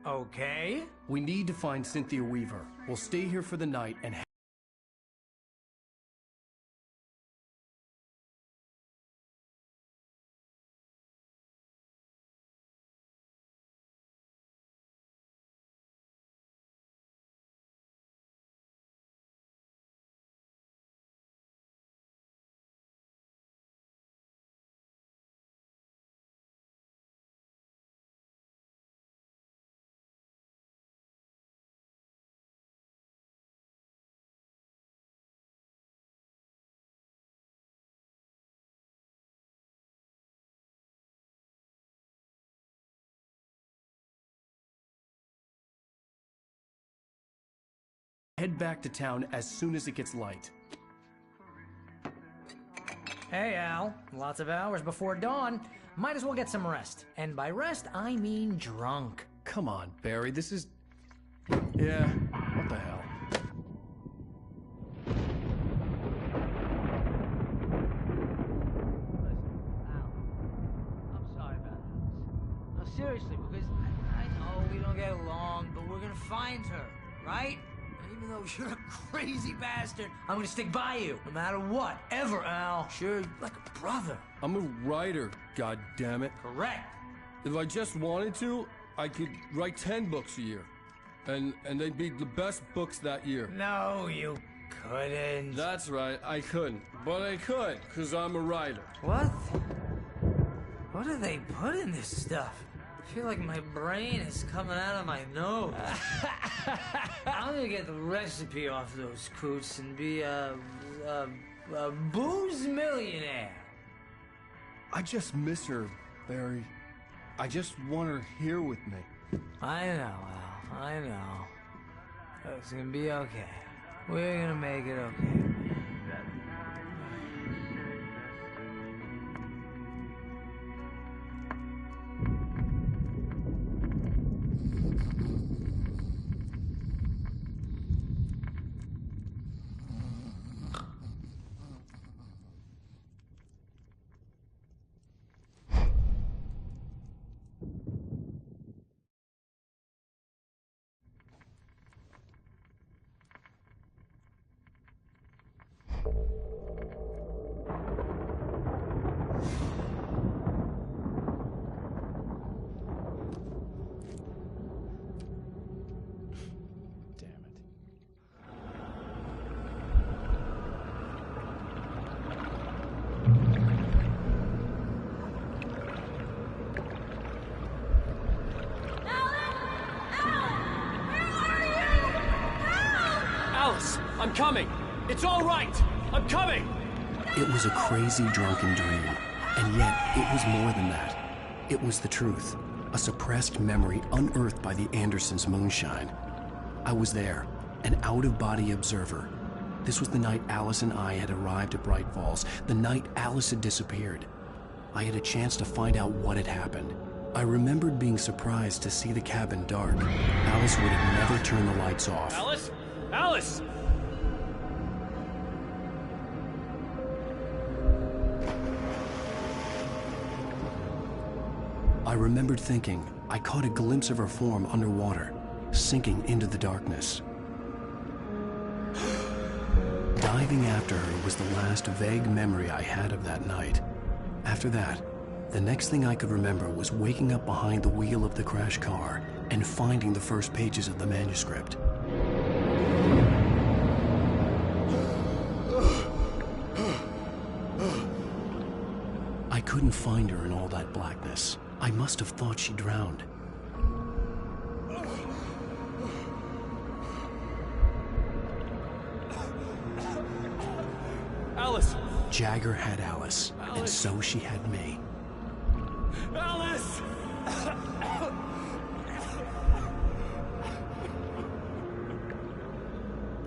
Okay. We need to find Cynthia Weaver. We'll stay here for the night and head back to town as soon as it gets light. Hey, Al. Lots of hours before dawn. Might as well get some rest. And by rest, I mean drunk. Come on, Barry, this is... Yeah, what the hell? I'm sorry about this. No, seriously, because I know we don't get along, but we're gonna find her, right? And even though you're a crazy bastard, I'm gonna stick by you, no matter what, ever, Al. Sure, like a brother. I'm a writer, goddammit. Correct. If I just wanted to, I could write 10 books a year. And they'd be the best books that year. No, you couldn't. That's right, I couldn't. But I could, because I'm a writer. What? What do they put in this stuff? I feel like my brain is coming out of my nose. I'm gonna get the recipe off those coots and be a booze millionaire. I just miss her, Barry. I just want her here with me. I know, Al. I know. It's gonna be okay. We're gonna make it okay. I'm coming! It's all right! I'm coming! It was a crazy, drunken dream. And yet, it was more than that. It was the truth. A suppressed memory unearthed by the Andersons' moonshine. I was there, an out-of-body observer. This was the night Alice and I had arrived at Bright Falls, the night Alice had disappeared. I had a chance to find out what had happened. I remembered being surprised to see the cabin dark. Alice would have never turned the lights off. Alice? Alice! I remembered thinking I caught a glimpse of her form underwater, sinking into the darkness. Diving after her was the last vague memory I had of that night. After that, the next thing I could remember was waking up behind the wheel of the crash car and finding the first pages of the manuscript. I couldn't find her in all that blackness. I must have thought she drowned. Alice! Jagger had Alice, and so she had me. Alice!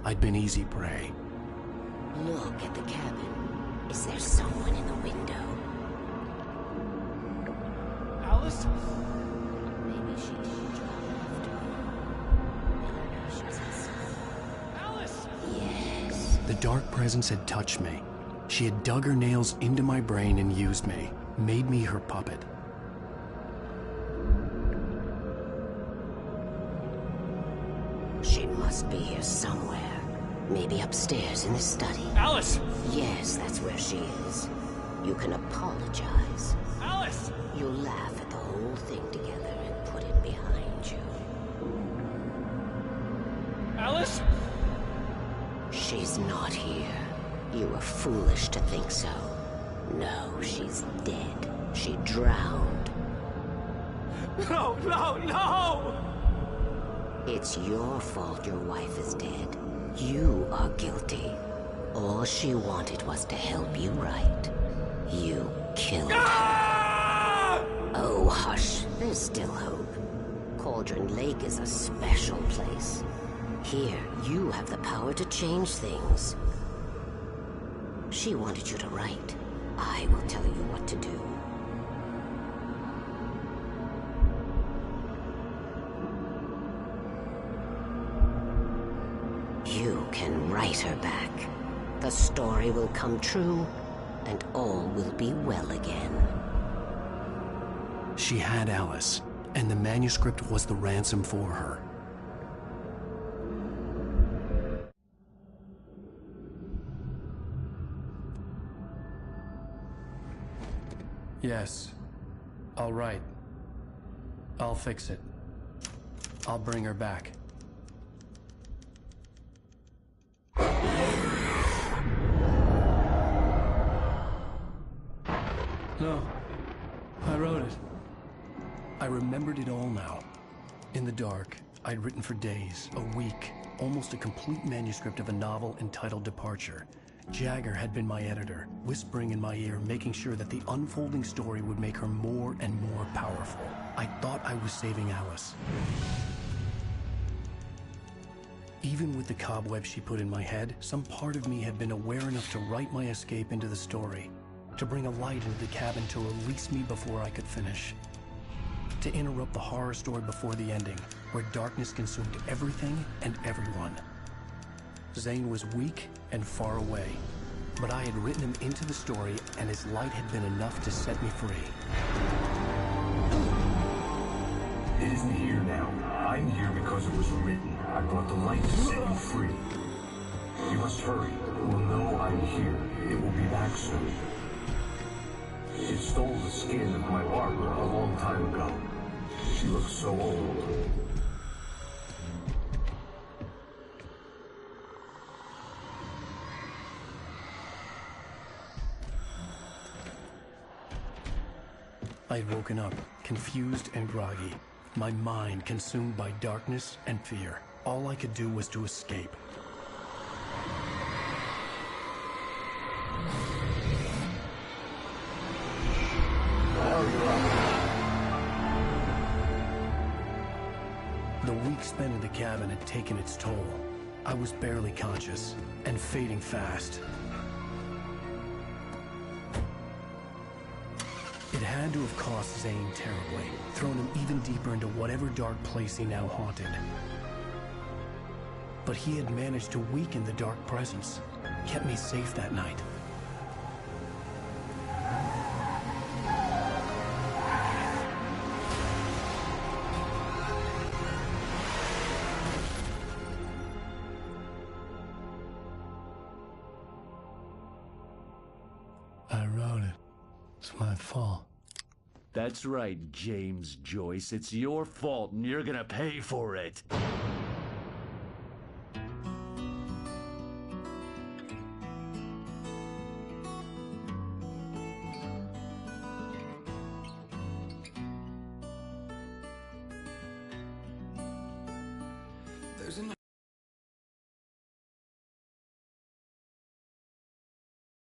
I'd been easy prey. Look at the cabin. Is there someone in the window? Alice? Maybe she didn't drop after all. The dark presence had touched me. She had dug her nails into my brain and used me, made me her puppet. She must be here somewhere. Maybe upstairs in the study. Alice! Yes, that's where she is. You can apologize. Alice! You'll laugh at the whole thing together and put it behind you. Alice? She's not here. You were foolish to think so. No, she's dead. She drowned. No, no, no! It's your fault your wife is dead. You are guilty. All she wanted was to help you right. You killed her. Oh, hush. There's still hope. Cauldron Lake is a special place. Here, you have the power to change things. She wanted you to write. I will tell you what to do. You can write her back. The story will come true, and all will be well again. She had Alice, and the manuscript was the ransom for her. Yes. All right. I'll fix it. I'll bring her back. No. I wrote it. I remembered it all now. In the dark, I'd written for days, a week, almost a complete manuscript of a novel entitled Departure. Jagger had been my editor, whispering in my ear, making sure that the unfolding story would make her more and more powerful. I thought I was saving Alice. Even with the cobwebs she put in my head, some part of me had been aware enough to write my escape into the story, to bring a light into the cabin to release me before I could finish, to interrupt the horror story before the ending, where darkness consumed everything and everyone. Zane was weak and far away, but I had written him into the story, and his light had been enough to set me free. It isn't here now. I'm here because it was written. I brought the light to set you free. You must hurry. It will know I'm here. It will be back soon. It stole the skin of my Barbara a long time ago. She looks so old. I had woken up, confused and groggy, my mind consumed by darkness and fear. All I could do was to escape. The week spent in the cabin had taken its toll. I was barely conscious, and fading fast. It had to have cost Zane terribly, thrown him even deeper into whatever dark place he now haunted. But he had managed to weaken the dark presence, kept me safe that night. I wrote it. It's my fault. That's right, James Joyce. It's your fault, and you're gonna pay for it.